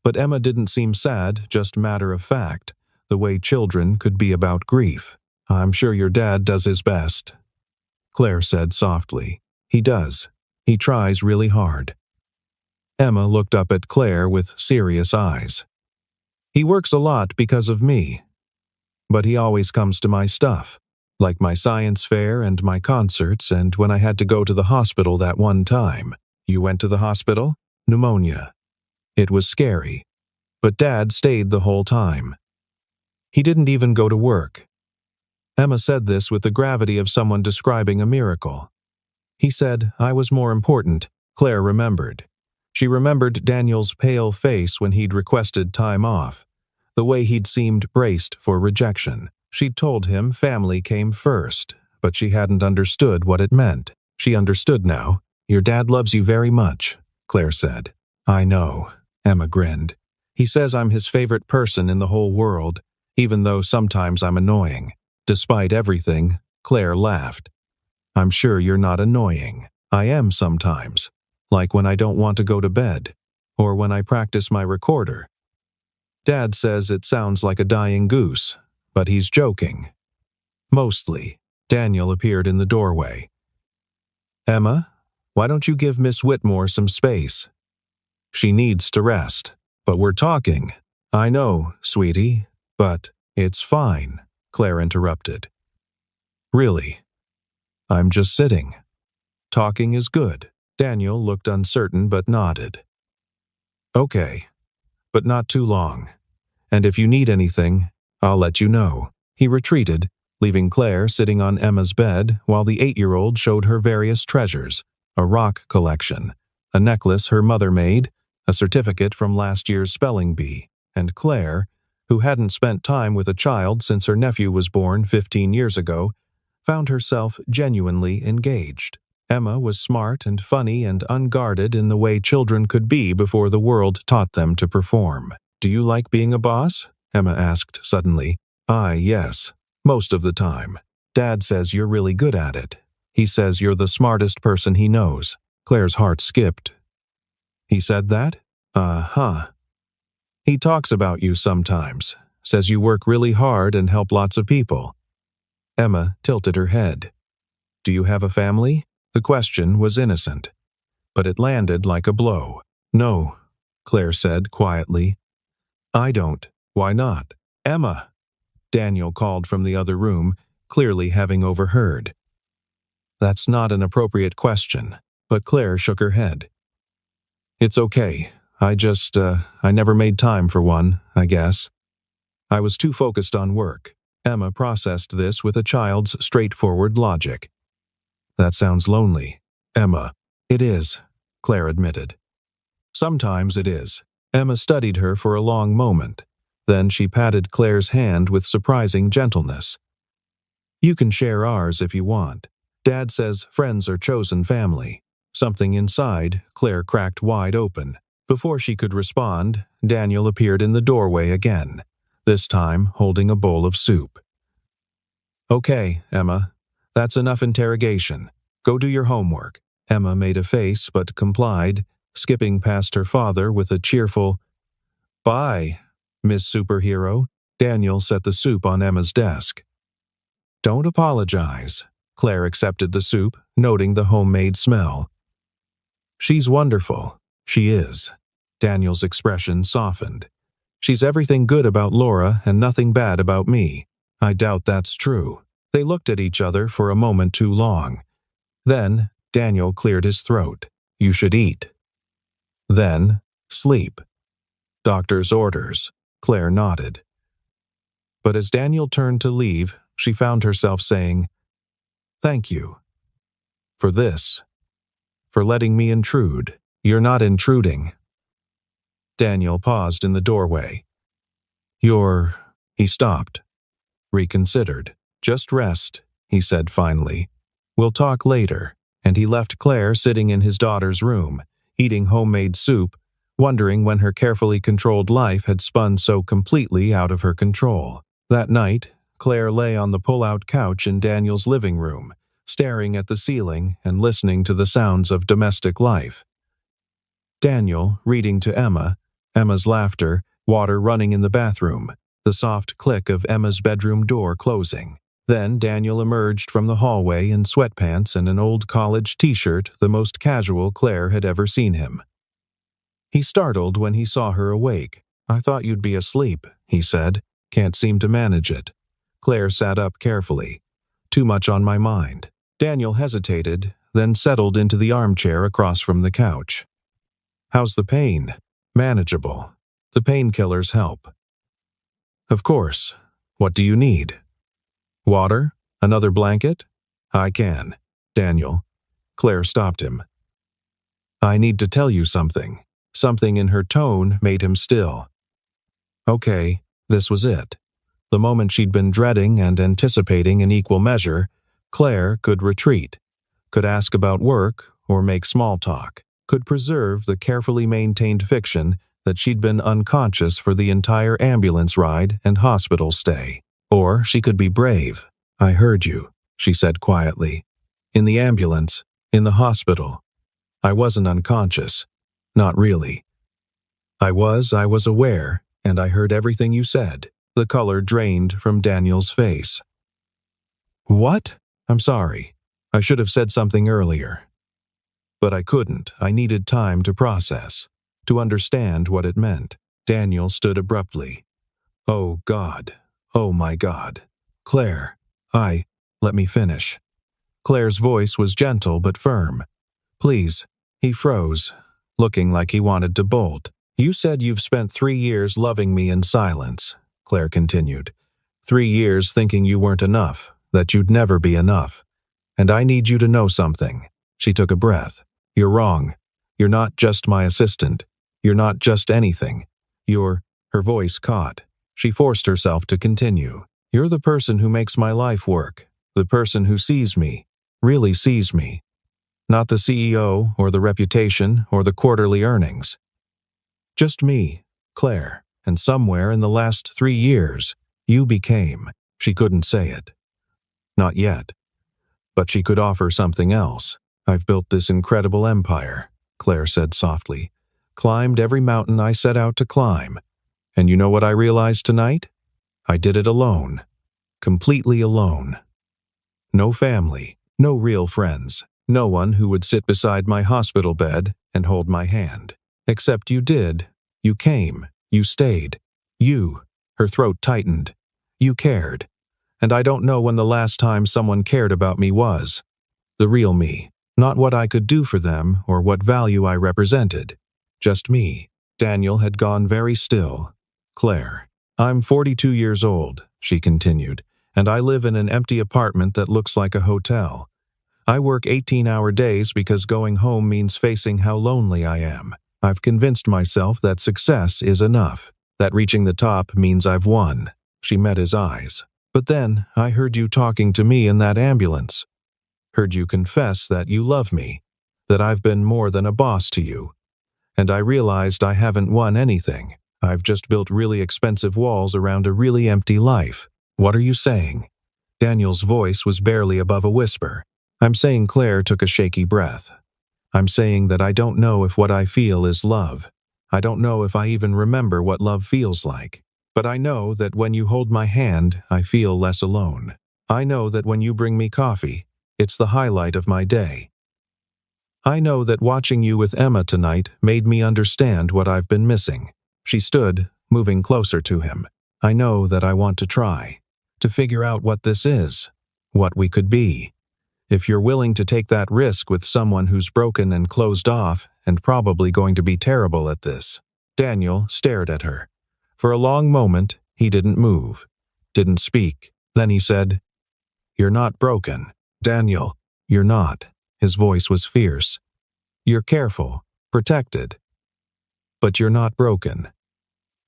But Emma didn't seem sad, just matter of fact, the way children could be about grief. "I'm sure your dad does his best," Claire said softly. "He does. He tries really hard." Emma looked up at Claire with serious eyes. "He works a lot because of me. But he always comes to my stuff, like my science fair and my concerts, and when I had to go to the hospital that one time." "You went to the hospital?" "Pneumonia. It was scary. But Dad stayed the whole time. He didn't even go to work." Emma said this with the gravity of someone describing a miracle. "He said I was more important. Claire remembered. She remembered Daniel's pale face when he'd requested time off, the way he'd seemed braced for rejection. She'd told him family came first, but she hadn't understood what it meant. She understood now. "Your dad loves you very much," Claire said. "I know," Emma grinned. "He says I'm his favorite person in the whole world, even though sometimes I'm annoying." Despite everything, Claire laughed. "I'm sure you're not annoying. I am sometimes, like when I don't want to go to bed, or when I practice my recorder. Dad says it sounds like a dying goose, but he's joking." Mostly. Daniel appeared in the doorway. "Emma, why don't you give Miss Whitmore some space? She needs to rest." "But we're talking." "I know, sweetie, but it's fine," Claire interrupted. "Really? I'm just sitting. Talking is good." Daniel looked uncertain but nodded. "Okay, but not too long. And if you need anything, I'll let you know." He retreated, leaving Claire sitting on Emma's bed while the 8-year-old showed her various treasures: a rock collection, a necklace her mother made, a certificate from last year's spelling bee, and Claire, who hadn't spent time with a child since her nephew was born 15 years ago, found herself genuinely engaged. Emma was smart and funny and unguarded in the way children could be before the world taught them to perform. "Do you like being a boss?" Emma asked suddenly. Yes. Most of the time. Dad says you're really good at it. He says you're the smartest person he knows." Claire's heart skipped. "He said that?" Uh-huh. "He talks about you sometimes. Says you work really hard and help lots of people." Emma tilted her head. "Do you have a family?" The question was innocent, but it landed like a blow. "No," Claire said quietly. "I don't." "Why not?" "Emma," Daniel called from the other room, clearly having overheard. "That's not an appropriate question," but Claire shook her head. "It's okay. I never made time for one, I guess. I was too focused on work." Emma processed this with a child's straightforward logic. "That sounds lonely." "Emma." "It is," Claire admitted. "Sometimes it is." Emma studied her for a long moment. Then she patted Claire's hand with surprising gentleness. "You can share ours if you want. Dad says friends are chosen family." Something inside Claire cracked wide open. Before she could respond, Daniel appeared in the doorway again, this time holding a bowl of soup. "Okay, Emma, that's enough interrogation. Go do your homework." Emma made a face but complied, skipping past her father with a cheerful, "Bye, Miss Superhero." Daniel set the soup on Emma's desk. "Don't apologize." Claire accepted the soup, noting the homemade smell. "She's wonderful." "She is." Daniel's expression softened. "She's everything good about Laura and nothing bad about me." "I doubt that's true." They looked at each other for a moment too long. Then Daniel cleared his throat. "You should eat. Then sleep." "Doctor's orders." Claire nodded. But as Daniel turned to leave, she found herself saying, "Thank you. For this. For letting me intrude." "You're not intruding." Daniel paused in the doorway. He stopped. Reconsidered. "Just rest," he said finally. "We'll talk later." And he left Claire sitting in his daughter's room, eating homemade soup, wondering when her carefully controlled life had spun so completely out of her control. That night, Claire lay on the pull-out couch in Daniel's living room, staring at the ceiling and listening to the sounds of domestic life. Daniel reading to Emma, Emma's laughter, water running in the bathroom, the soft click of Emma's bedroom door closing. Then Daniel emerged from the hallway in sweatpants and an old college t-shirt, the most casual Claire had ever seen him. He startled when he saw her awake. "I thought you'd be asleep," he said. "Can't seem to manage it." Claire sat up carefully. "Too much on my mind." Daniel hesitated, then settled into the armchair across from the couch. "How's the pain?" "Manageable. The painkillers help." "Of course. What do you need?" "Water? Another blanket?" "I can." "Daniel." Claire stopped him. I need to tell you something. Something in her tone made him still. Okay, this was it. The moment she'd been dreading and anticipating in equal measure, Claire could retreat, could ask about work or make small talk, could preserve the carefully maintained fiction that she'd been unconscious for the entire ambulance ride and hospital stay. Or she could be brave. I heard you, she said quietly. In the ambulance, in the hospital. I wasn't unconscious. Not really. I was aware, and I heard everything you said. The color drained from Daniel's face. What? I'm sorry. I should have said something earlier. But I couldn't. I needed time to process, to understand what it meant. Daniel stood abruptly. Oh, God. Oh, my God. Claire, let me finish. Claire's voice was gentle but firm. Please. He froze, looking like he wanted to bolt. You said you've spent 3 years loving me in silence, Claire continued. 3 years thinking you weren't enough, that you'd never be enough. And I need you to know something. She took a breath. You're wrong. You're not just my assistant. You're not just anything. You're... Her voice caught. She forced herself to continue. You're the person who makes my life work. The person who sees me. Really sees me. Not the CEO or the reputation or the quarterly earnings. Just me, Claire, and somewhere in the last 3 years, you became. She couldn't say it. Not yet. But she could offer something else. I've built this incredible empire, Claire said softly. Climbed every mountain I set out to climb. And you know what I realized tonight? I did it alone. Completely alone. No family, no real friends, no one who would sit beside my hospital bed and hold my hand. Except you did. You came. You stayed. You. Her throat tightened. You cared. And I don't know when the last time someone cared about me was. The real me. Not what I could do for them or what value I represented. Just me. Daniel had gone very still. Claire. I'm 42 years old, she continued, and I live in an empty apartment that looks like a hotel. I work 18-hour days because going home means facing how lonely I am. I've convinced myself that success is enough, that reaching the top means I've won. She met his eyes. But then I heard you talking to me in that ambulance. Heard you confess that you love me, that I've been more than a boss to you. And I realized I haven't won anything. I've just built really expensive walls around a really empty life. What are you saying? Daniel's voice was barely above a whisper. I'm saying Claire took a shaky breath. I'm saying that I don't know if what I feel is love. I don't know if I even remember what love feels like. But I know that when you hold my hand, I feel less alone. I know that when you bring me coffee, it's the highlight of my day. I know that watching you with Emma tonight made me understand what I've been missing. She stood, moving closer to him. I know that I want to try, to figure out what this is, what we could be. If you're willing to take that risk with someone who's broken and closed off and probably going to be terrible at this. Daniel stared at her. For a long moment, he didn't move, didn't speak. Then he said, You're not broken. Daniel, you're not. His voice was fierce. You're careful, protected. But you're not broken.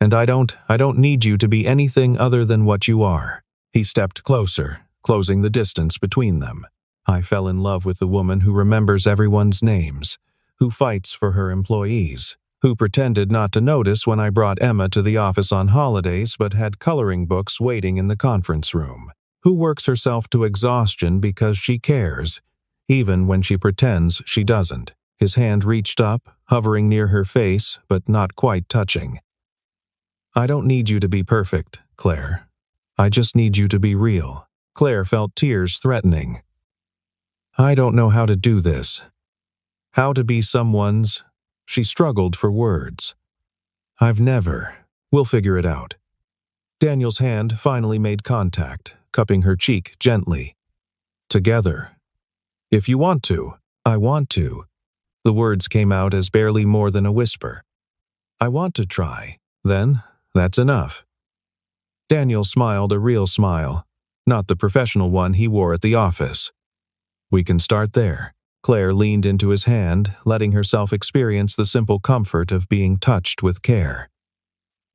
And I don't need you to be anything other than what you are. He stepped closer, closing the distance between them. I fell in love with the woman who remembers everyone's names, who fights for her employees, who pretended not to notice when I brought Emma to the office on holidays but had coloring books waiting in the conference room, who works herself to exhaustion because she cares, even when she pretends she doesn't. His hand reached up, hovering near her face but not quite touching. I don't need you to be perfect, Claire. I just need you to be real. Claire felt tears threatening. I don't know how to do this. How to be someone's... She struggled for words. I've never. We'll figure it out. Daniel's hand finally made contact, cupping her cheek gently. Together. If you want to, I want to. The words came out as barely more than a whisper. I want to try. Then, that's enough. Daniel smiled a real smile, not the professional one he wore at the office. We can start there. Claire leaned into his hand, letting herself experience the simple comfort of being touched with care.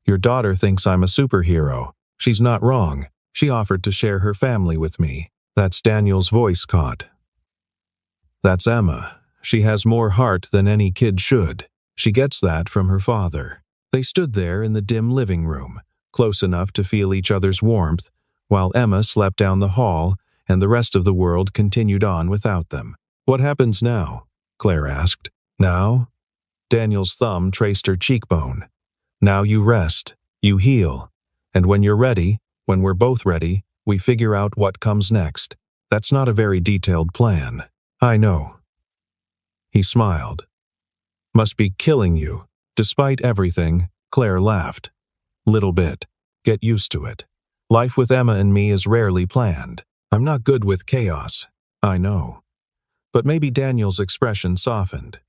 Your daughter thinks I'm a superhero. She's not wrong. She offered to share her family with me. That's Daniel's voice caught. That's Emma. She has more heart than any kid should. She gets that from her father. They stood there in the dim living room, close enough to feel each other's warmth, while Emma slept down the hall and the rest of the world continued on without them. What happens now? Claire asked. Now? Daniel's thumb traced her cheekbone. Now you rest, you heal, and when you're ready, when we're both ready, we figure out what comes next. That's not a very detailed plan. I know. He smiled. Must be killing you. Despite everything, Claire laughed. Little bit. Get used to it. Life with Emma and me is rarely planned. I'm not good with chaos. I know. But maybe Daniel's expression softened.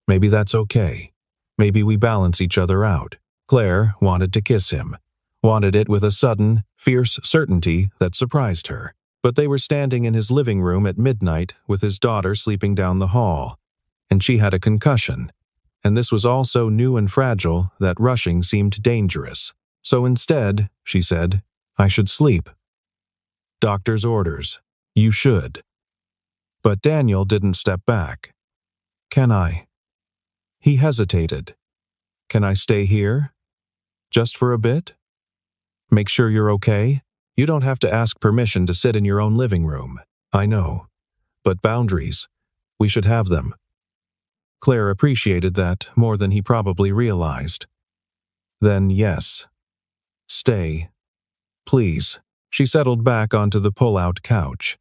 Maybe that's okay. Maybe we balance each other out. Claire wanted to kiss him. Wanted it with a sudden, fierce certainty that surprised her. But they were standing in his living room at midnight with his daughter sleeping down the hall. And she had a concussion. And this was all so new and fragile that rushing seemed dangerous. So instead, she said, I should sleep. Doctor's orders. You should. But Daniel didn't step back. Can I? He hesitated. Can I stay here? Just for a bit? Make sure you're okay? You don't have to ask permission to sit in your own living room. I know. But boundaries. We should have them. Claire appreciated that more than he probably realized. Then yes. Stay. Please. She settled back onto the pull-out couch.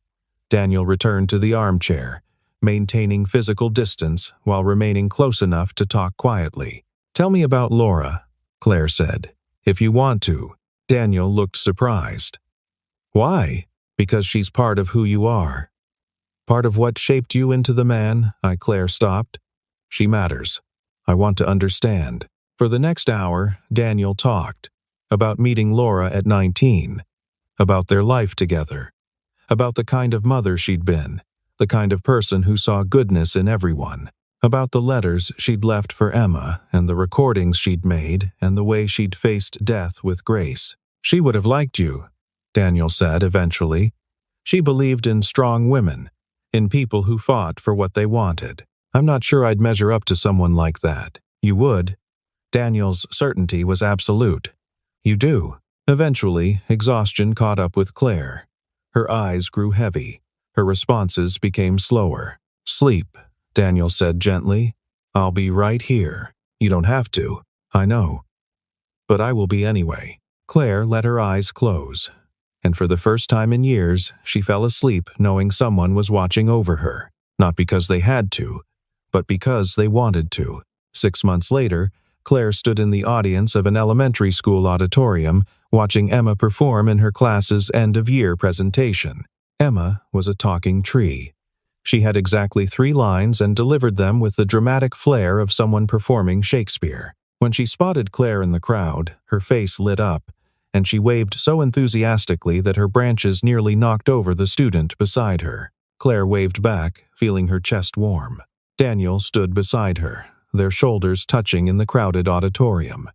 Daniel returned to the armchair, maintaining physical distance while remaining close enough to talk quietly. Tell me about Laura, Claire said. If you want to. Daniel looked surprised. Why? Because she's part of who you are. Part of what shaped you into the man, Claire stopped. She matters. I want to understand. For the next hour, Daniel talked. About meeting Laura at 19. About their life together. About the kind of mother she'd been. The kind of person who saw goodness in everyone. About the letters she'd left for Emma and the recordings she'd made and the way she'd faced death with grace. She would have liked you, Daniel said eventually. She believed in strong women, in people who fought for what they wanted. I'm not sure I'd measure up to someone like that. You would. Daniel's certainty was absolute. You do. Eventually, exhaustion caught up with Claire. Her eyes grew heavy. Her responses became slower. Sleep, Daniel said gently. I'll be right here. You don't have to. I know. But I will be anyway. Claire let her eyes close. And for the first time in years, she fell asleep knowing someone was watching over her. Not because they had to, but because they wanted to. 6 months later, Claire stood in the audience of an elementary school auditorium watching Emma perform in her class's end-of-year presentation. Emma was a talking tree. She had exactly 3 lines and delivered them with the dramatic flair of someone performing Shakespeare. When she spotted Claire in the crowd, her face lit up, and she waved so enthusiastically that her branches nearly knocked over the student beside her. Claire waved back, feeling her chest warm. Daniel stood beside her, their shoulders touching in the crowded auditorium.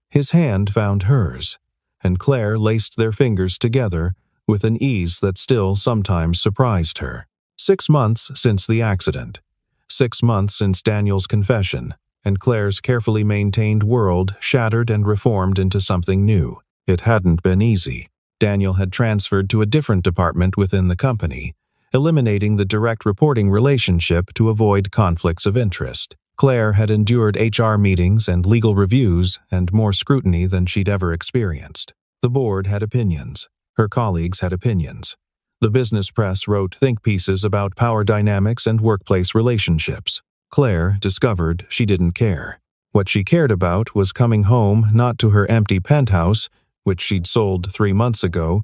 His hand found hers, and Claire laced their fingers together with an ease that still sometimes surprised her. 6 months since the accident. 6 months since Daniel's confession, and Claire's carefully maintained world shattered and reformed into something new. It hadn't been easy. Daniel had transferred to a different department within the company, eliminating the direct reporting relationship to avoid conflicts of interest. Claire had endured HR meetings and legal reviews and more scrutiny than she'd ever experienced. The board had opinions. Her colleagues had opinions. The business press wrote think pieces about power dynamics and workplace relationships. Claire discovered she didn't care. What she cared about was coming home not to her empty penthouse, which she'd sold 3 months ago,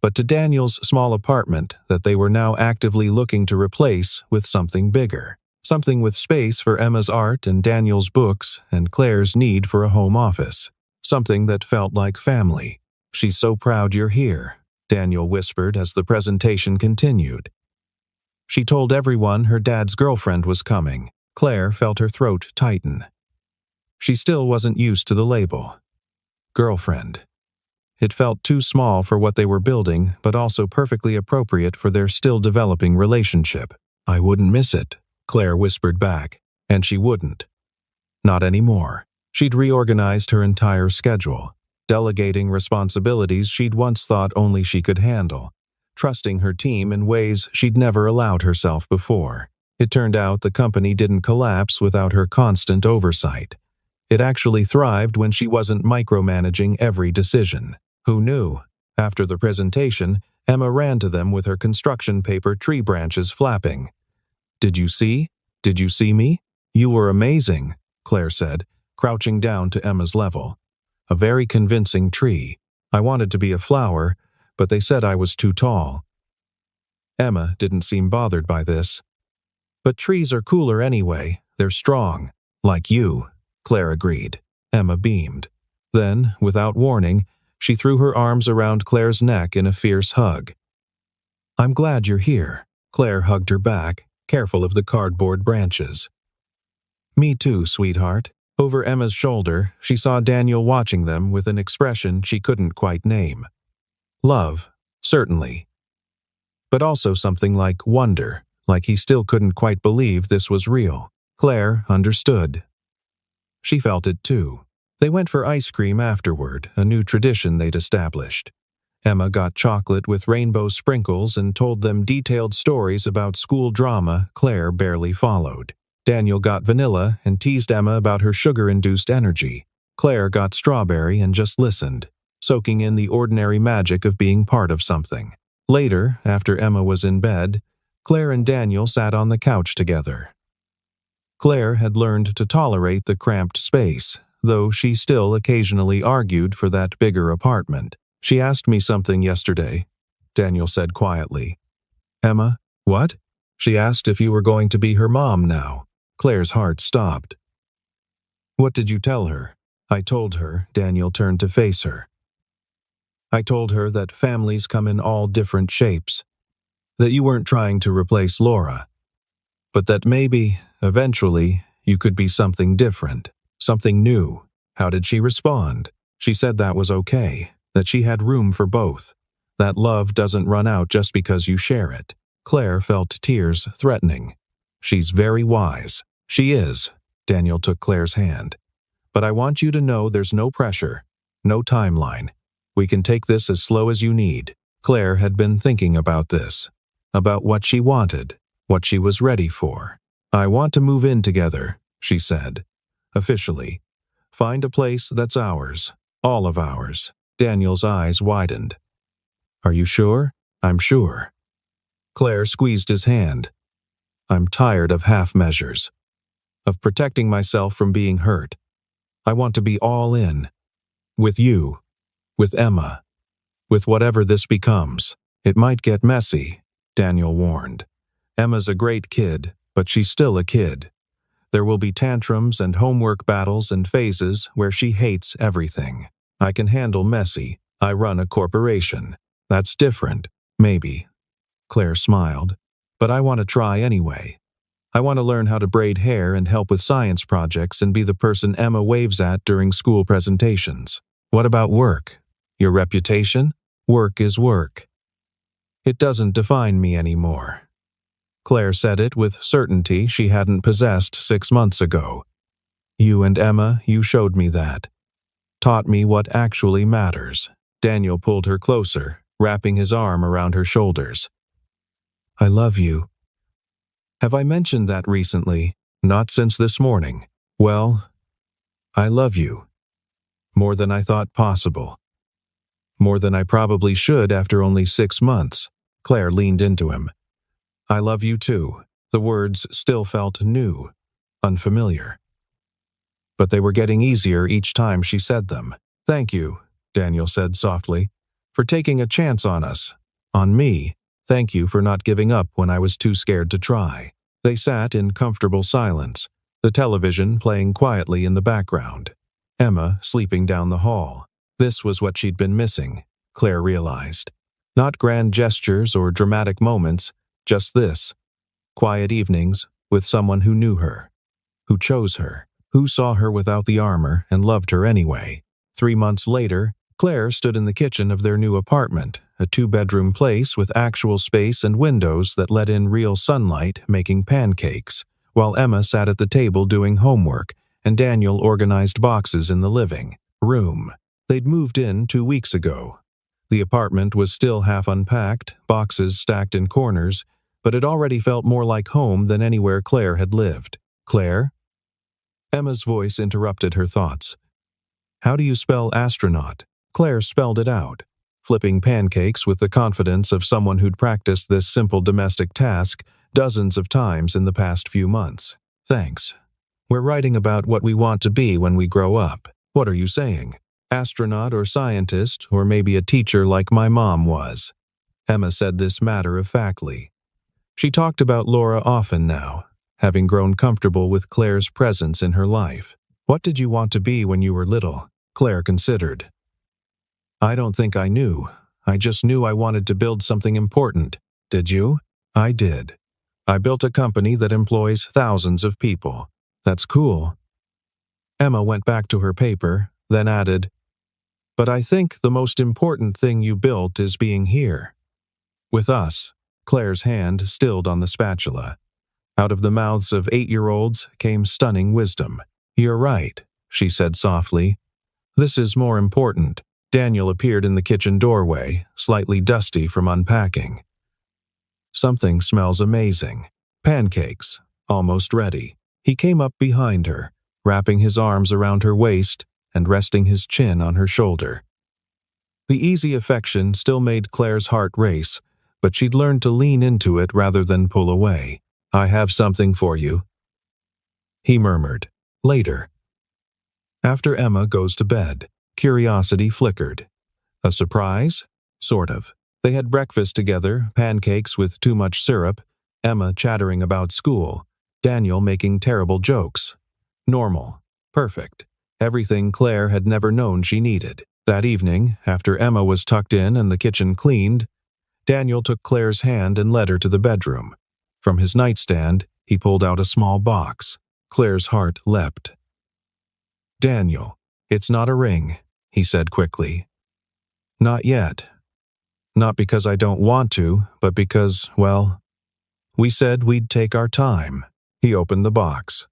but to Daniel's small apartment that they were now actively looking to replace with something bigger. Something with space for Emma's art and Daniel's books and Claire's need for a home office. Something that felt like family. She's so proud you're here, Daniel whispered as the presentation continued. She told everyone her dad's girlfriend was coming. Claire felt her throat tighten. She still wasn't used to the label. Girlfriend. It felt too small for what they were building, but also perfectly appropriate for their still developing relationship. I wouldn't miss it, Claire whispered back, and she wouldn't. Not anymore. She'd reorganized her entire schedule, delegating responsibilities she'd once thought only she could handle, trusting her team in ways she'd never allowed herself before. It turned out the company didn't collapse without her constant oversight. It actually thrived when she wasn't micromanaging every decision. Who knew? After the presentation, Emma ran to them with her construction paper tree branches flapping. Did you see? Did you see me? You were amazing, Claire said, crouching down to Emma's level. A very convincing tree. I wanted to be a flower, but they said I was too tall. Emma didn't seem bothered by this. But trees are cooler anyway. They're strong. Like you, Claire agreed. Emma beamed. Then, without warning, she threw her arms around Claire's neck in a fierce hug. I'm glad you're here. Claire hugged her back, careful of the cardboard branches. Me too, sweetheart. Over Emma's shoulder, she saw Daniel watching them with an expression she couldn't quite name. Love, certainly. But also something like wonder, like he still couldn't quite believe this was real. Claire understood. She felt it too. They went for ice cream afterward, a new tradition they'd established. Emma got chocolate with rainbow sprinkles and told them detailed stories about school drama Claire barely followed. Daniel got vanilla and teased Emma about her sugar-induced energy. Claire got strawberry and just listened, soaking in the ordinary magic of being part of something. Later, after Emma was in bed, Claire and Daniel sat on the couch together. Claire had learned to tolerate the cramped space, though she still occasionally argued for that bigger apartment. She asked me something yesterday, Daniel said quietly. Emma, what? She asked if you were going to be her mom now. Claire's heart stopped. What did you tell her? I told her. Daniel turned to face her. I told her that families come in all different shapes, that you weren't trying to replace Laura, but that maybe, eventually, you could be something different, something new. How did she respond? She said that was okay, that she had room for both, that love doesn't run out just because you share it. Claire felt tears threatening. She's very wise. She is. Daniel took Claire's hand. But I want you to know there's no pressure, no timeline. We can take this as slow as you need. Claire had been thinking about this, about what she wanted, what she was ready for. I want to move in together, she said. Officially. Find a place that's ours, all of ours. Daniel's eyes widened. Are you sure? I'm sure. Claire squeezed his hand. I'm tired of half measures, of protecting myself from being hurt. I want to be all in. With you, with Emma, with whatever this becomes. It might get messy, Daniel warned. Emma's a great kid, but she's still a kid. There will be tantrums and homework battles and phases where she hates everything. I can handle messy. I run a corporation. That's different, maybe. Claire smiled. But I want to try anyway. I want to learn how to braid hair and help with science projects and be the person Emma waves at during school presentations. What about work? Your reputation? Work is work. It doesn't define me anymore. Claire said it with certainty she hadn't possessed 6 months ago. You and Emma, you showed me that. Taught me what actually matters. Daniel pulled her closer, wrapping his arm around her shoulders. I love you. Have I mentioned that recently? Not since this morning. Well, I love you. More than I thought possible. More than I probably should after only 6 months. Claire leaned into him. I love you too. The words still felt new, unfamiliar. But they were getting easier each time she said them. Thank you, Daniel said softly, for taking a chance on us, on me. Thank you for not giving up when I was too scared to try. They sat in comfortable silence, the television playing quietly in the background. Emma sleeping down the hall. This was what she'd been missing, Claire realized. Not grand gestures or dramatic moments, just this, quiet evenings with someone who knew her, who chose her, who saw her without the armor and loved her anyway. 3 months later, Claire stood in the kitchen of their new apartment, a 2-bedroom place with actual space and windows that let in real sunlight, making pancakes, while Emma sat at the table doing homework and Daniel organized boxes in the living room. They'd moved in 2 weeks ago. The apartment was still half unpacked, boxes stacked in corners, but it already felt more like home than anywhere Claire had lived. Claire? Emma's voice interrupted her thoughts. How do you spell astronaut? Claire spelled it out, flipping pancakes with the confidence of someone who'd practiced this simple domestic task dozens of times in the past few months. Thanks. We're writing about what we want to be when we grow up. What are you saying? Astronaut or scientist, or maybe a teacher like my mom was. Emma said this matter-of-factly. She talked about Laura often now, having grown comfortable with Claire's presence in her life. What did you want to be when you were little? Claire considered. I don't think I knew. I just knew I wanted to build something important. Did you? I did. I built a company that employs thousands of people. That's cool. Emma went back to her paper, then added, but I think the most important thing you built is being here. With us. Claire's hand stilled on the spatula. Out of the mouths of 8-year-olds came stunning wisdom. You're right, she said softly. This is more important. Daniel appeared in the kitchen doorway, slightly dusty from unpacking. Something smells amazing. Pancakes, almost ready. He came up behind her, wrapping his arms around her waist and resting his chin on her shoulder. The easy affection still made Claire's heart race, but she'd learned to lean into it rather than pull away. I have something for you, he murmured. Later. After Emma goes to bed, curiosity flickered. A surprise? Sort of. They had breakfast together, pancakes with too much syrup, Emma chattering about school, Daniel making terrible jokes. Normal. Perfect. Everything Claire had never known she needed. That evening, after Emma was tucked in and the kitchen cleaned, Daniel took Claire's hand and led her to the bedroom. From his nightstand, he pulled out a small box. Claire's heart leapt. Daniel, it's not a ring, he said quickly. Not yet. Not because I don't want to, but because, well, we said we'd take our time. He opened the box.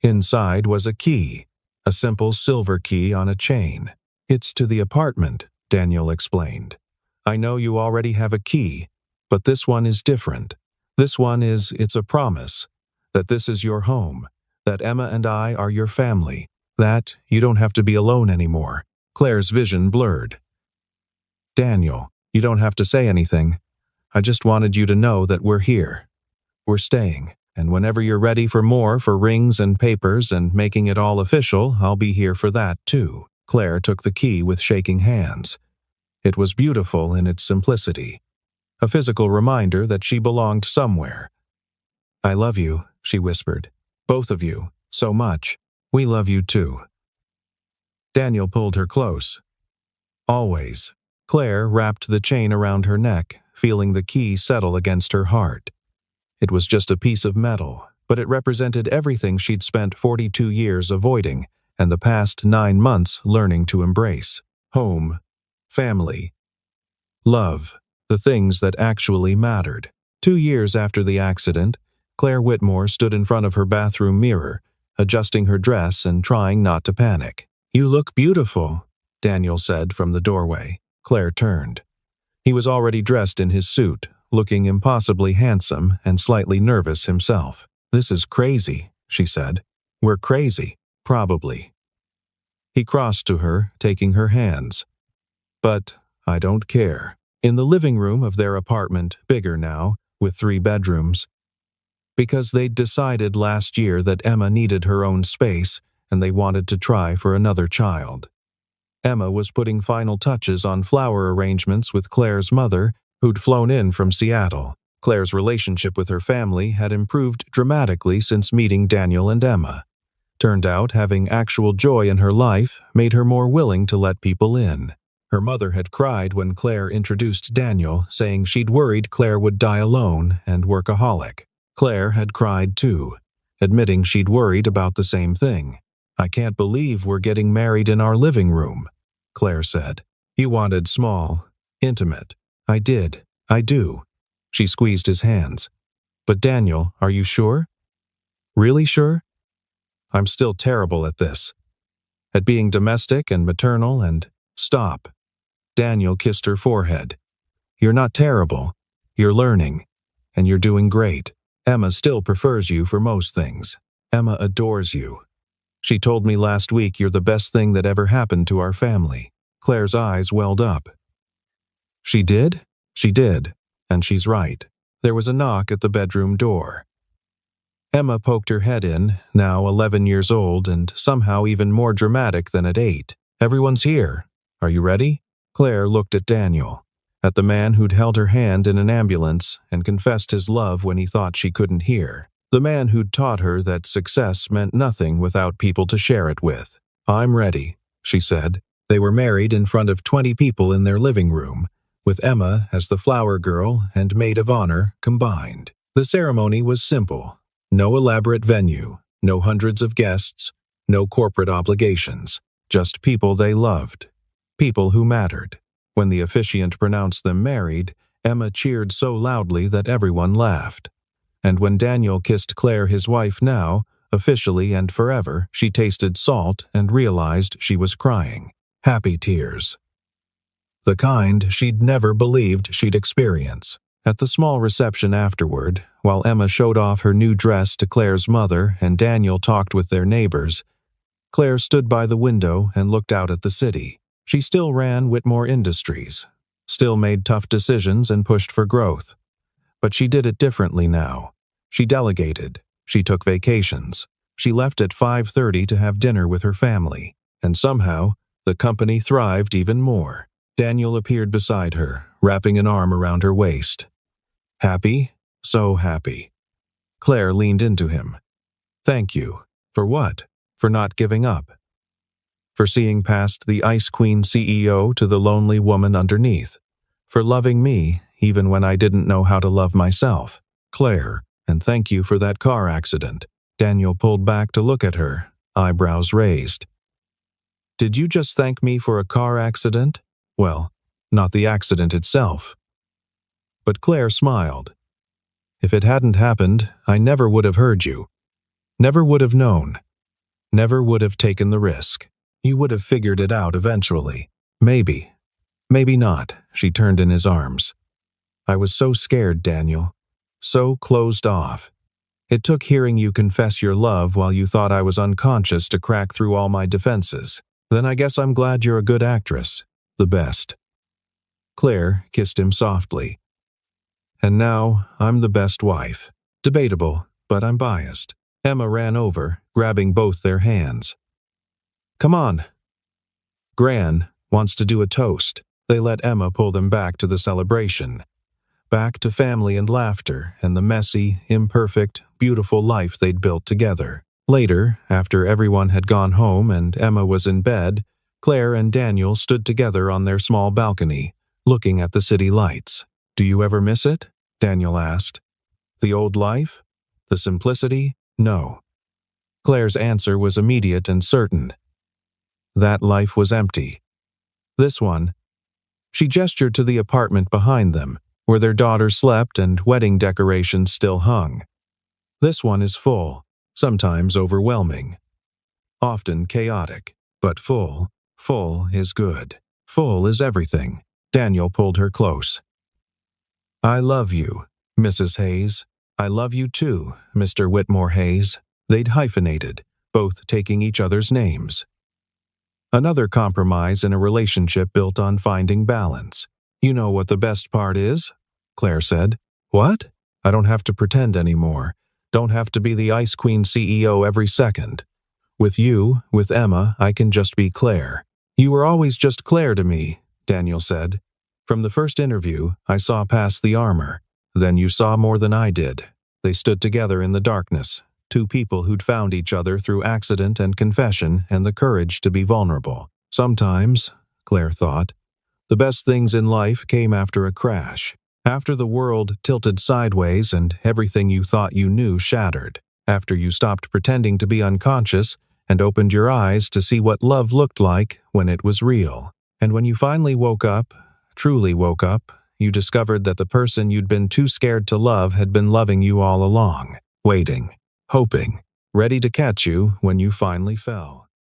Inside was a key, a simple silver key on a chain. It's to the apartment, Daniel explained. I know you already have a key, but this one is different. This one it's a promise that this is your home, that Emma and I are your family, that you don't have to be alone anymore. Claire's vision blurred. Daniel, you don't have to say anything. I just wanted you to know that we're here. We're staying, and whenever you're ready for more, for rings and papers and making it all official, I'll be here for that too. Claire took the key with shaking hands. It was beautiful in its simplicity, a physical reminder that she belonged somewhere. I love you, she whispered. Both of you, so much. We love you too. Daniel pulled her close. Always. Claire wrapped the chain around her neck, feeling the key settle against her heart. It was just a piece of metal, but it represented everything she'd spent 42 years avoiding and the past 9 months learning to embrace. Home, family, love, the things that actually mattered. 2 years after the accident, Claire Whitmore stood in front of her bathroom mirror, adjusting her dress and trying not to panic. You look beautiful, Daniel said from the doorway. Claire turned. He was already dressed in his suit, looking impossibly handsome and slightly nervous himself. This is crazy, she said. We're crazy, probably. He crossed to her, taking her hands. But I don't care. In the living room of their apartment, bigger now, with 3 bedrooms. Because they'd decided last year that Emma needed her own space, and they wanted to try for another child. Emma was putting final touches on flower arrangements with Claire's mother, who'd flown in from Seattle. Claire's relationship with her family had improved dramatically since meeting Daniel and Emma. Turned out having actual joy in her life made her more willing to let people in. Her mother had cried when Claire introduced Daniel, saying she'd worried Claire would die alone and workaholic. Claire had cried too, admitting she'd worried about the same thing. "I can't believe we're getting married in our living room," Claire said. "You wanted small, intimate." "I did. I do." She squeezed his hands. "But Daniel, are you sure? Really sure? I'm still terrible at this. At being domestic and maternal and—" "Stop." Daniel kissed her forehead. "You're not terrible. You're learning. And you're doing great. Emma still prefers you for most things. Emma adores you. She told me last week you're the best thing that ever happened to our family." Claire's eyes welled up. "She did?" "She did. And she's right." There was a knock at the bedroom door. Emma poked her head in, now 11 years old and somehow even more dramatic than at 8. "Everyone's here. Are you ready?" Claire looked at Daniel, at the man who'd held her hand in an ambulance and confessed his love when he thought she couldn't hear. The man who'd taught her that success meant nothing without people to share it with. "I'm ready," she said. They were married in front of 20 people in their living room, with Emma as the flower girl and maid of honor combined. The ceremony was simple. No elaborate venue, no hundreds of guests, no corporate obligations, just people they loved, people who mattered. When the officiant pronounced them married, Emma cheered so loudly that everyone laughed. And when Daniel kissed Claire, his wife now, officially and forever, she tasted salt and realized she was crying. Happy tears. The kind she'd never believed she'd experience. At the small reception afterward, while Emma showed off her new dress to Claire's mother and Daniel talked with their neighbors, Claire stood by the window and looked out at the city. She still ran Whitmore Industries, still made tough decisions and pushed for growth. But she did it differently now. She delegated. She took vacations. She left at 5:30 to have dinner with her family. And somehow, the company thrived even more. Daniel appeared beside her, wrapping an arm around her waist. "Happy? So happy." Claire leaned into him. "Thank you. For what? For not giving up. For seeing past the Ice Queen CEO to the lonely woman underneath. For loving me, even when I didn't know how to love myself. Claire, and thank you for that car accident." Daniel pulled back to look at her, eyebrows raised. "Did you just thank me for a car accident? Well, not the accident itself." But Claire smiled. "If it hadn't happened, I never would have heard you. Never would have known. Never would have taken the risk. You would have figured it out eventually. Maybe. Maybe not." She turned in his arms. "I was so scared, Daniel. So closed off. It took hearing you confess your love while you thought I was unconscious to crack through all my defenses. Then I guess I'm glad you're a good actress. The best." Claire kissed him softly. "And now I'm the best wife. Debatable, but I'm biased." Emma ran over, grabbing both their hands. "Come on." Gran wants to do a toast. They let Emma pull them back to the celebration. Back to family and laughter and the messy, imperfect, beautiful life they'd built together. Later, after everyone had gone home and Emma was in bed, Claire and Daniel stood together on their small balcony, looking at the city lights. "Do you ever miss it?" Daniel asked. "The old life? The simplicity? No." Claire's answer was immediate and certain. That life was empty. This one. She gestured to the apartment behind them, where their daughter slept and wedding decorations still hung. This one is full, sometimes overwhelming. Often chaotic, but full. Full is good. Full is everything. Daniel pulled her close. "I love you, Mrs. Hayes. I love you too, Mr. Whitmore Hayes." They'd hyphenated, both taking each other's names. Another compromise in a relationship built on finding balance. "You know what the best part is?" Claire said. "What?" "I don't have to pretend anymore. Don't have to be the Ice Queen CEO every second. With you, with Emma, I can just be Claire." "You were always just Claire to me," Daniel said. "From the first interview, I saw past the armor. Then you saw more than I did." They stood together in the darkness, two people who'd found each other through accident and confession and the courage to be vulnerable. Sometimes, Claire thought, the best things in life came after a crash. After the world tilted sideways and everything you thought you knew shattered. After you stopped pretending to be unconscious and opened your eyes to see what love looked like when it was real. And when you finally woke up, truly woke up, you discovered that the person you'd been too scared to love had been loving you all along, waiting, hoping, ready to catch you when you finally fell.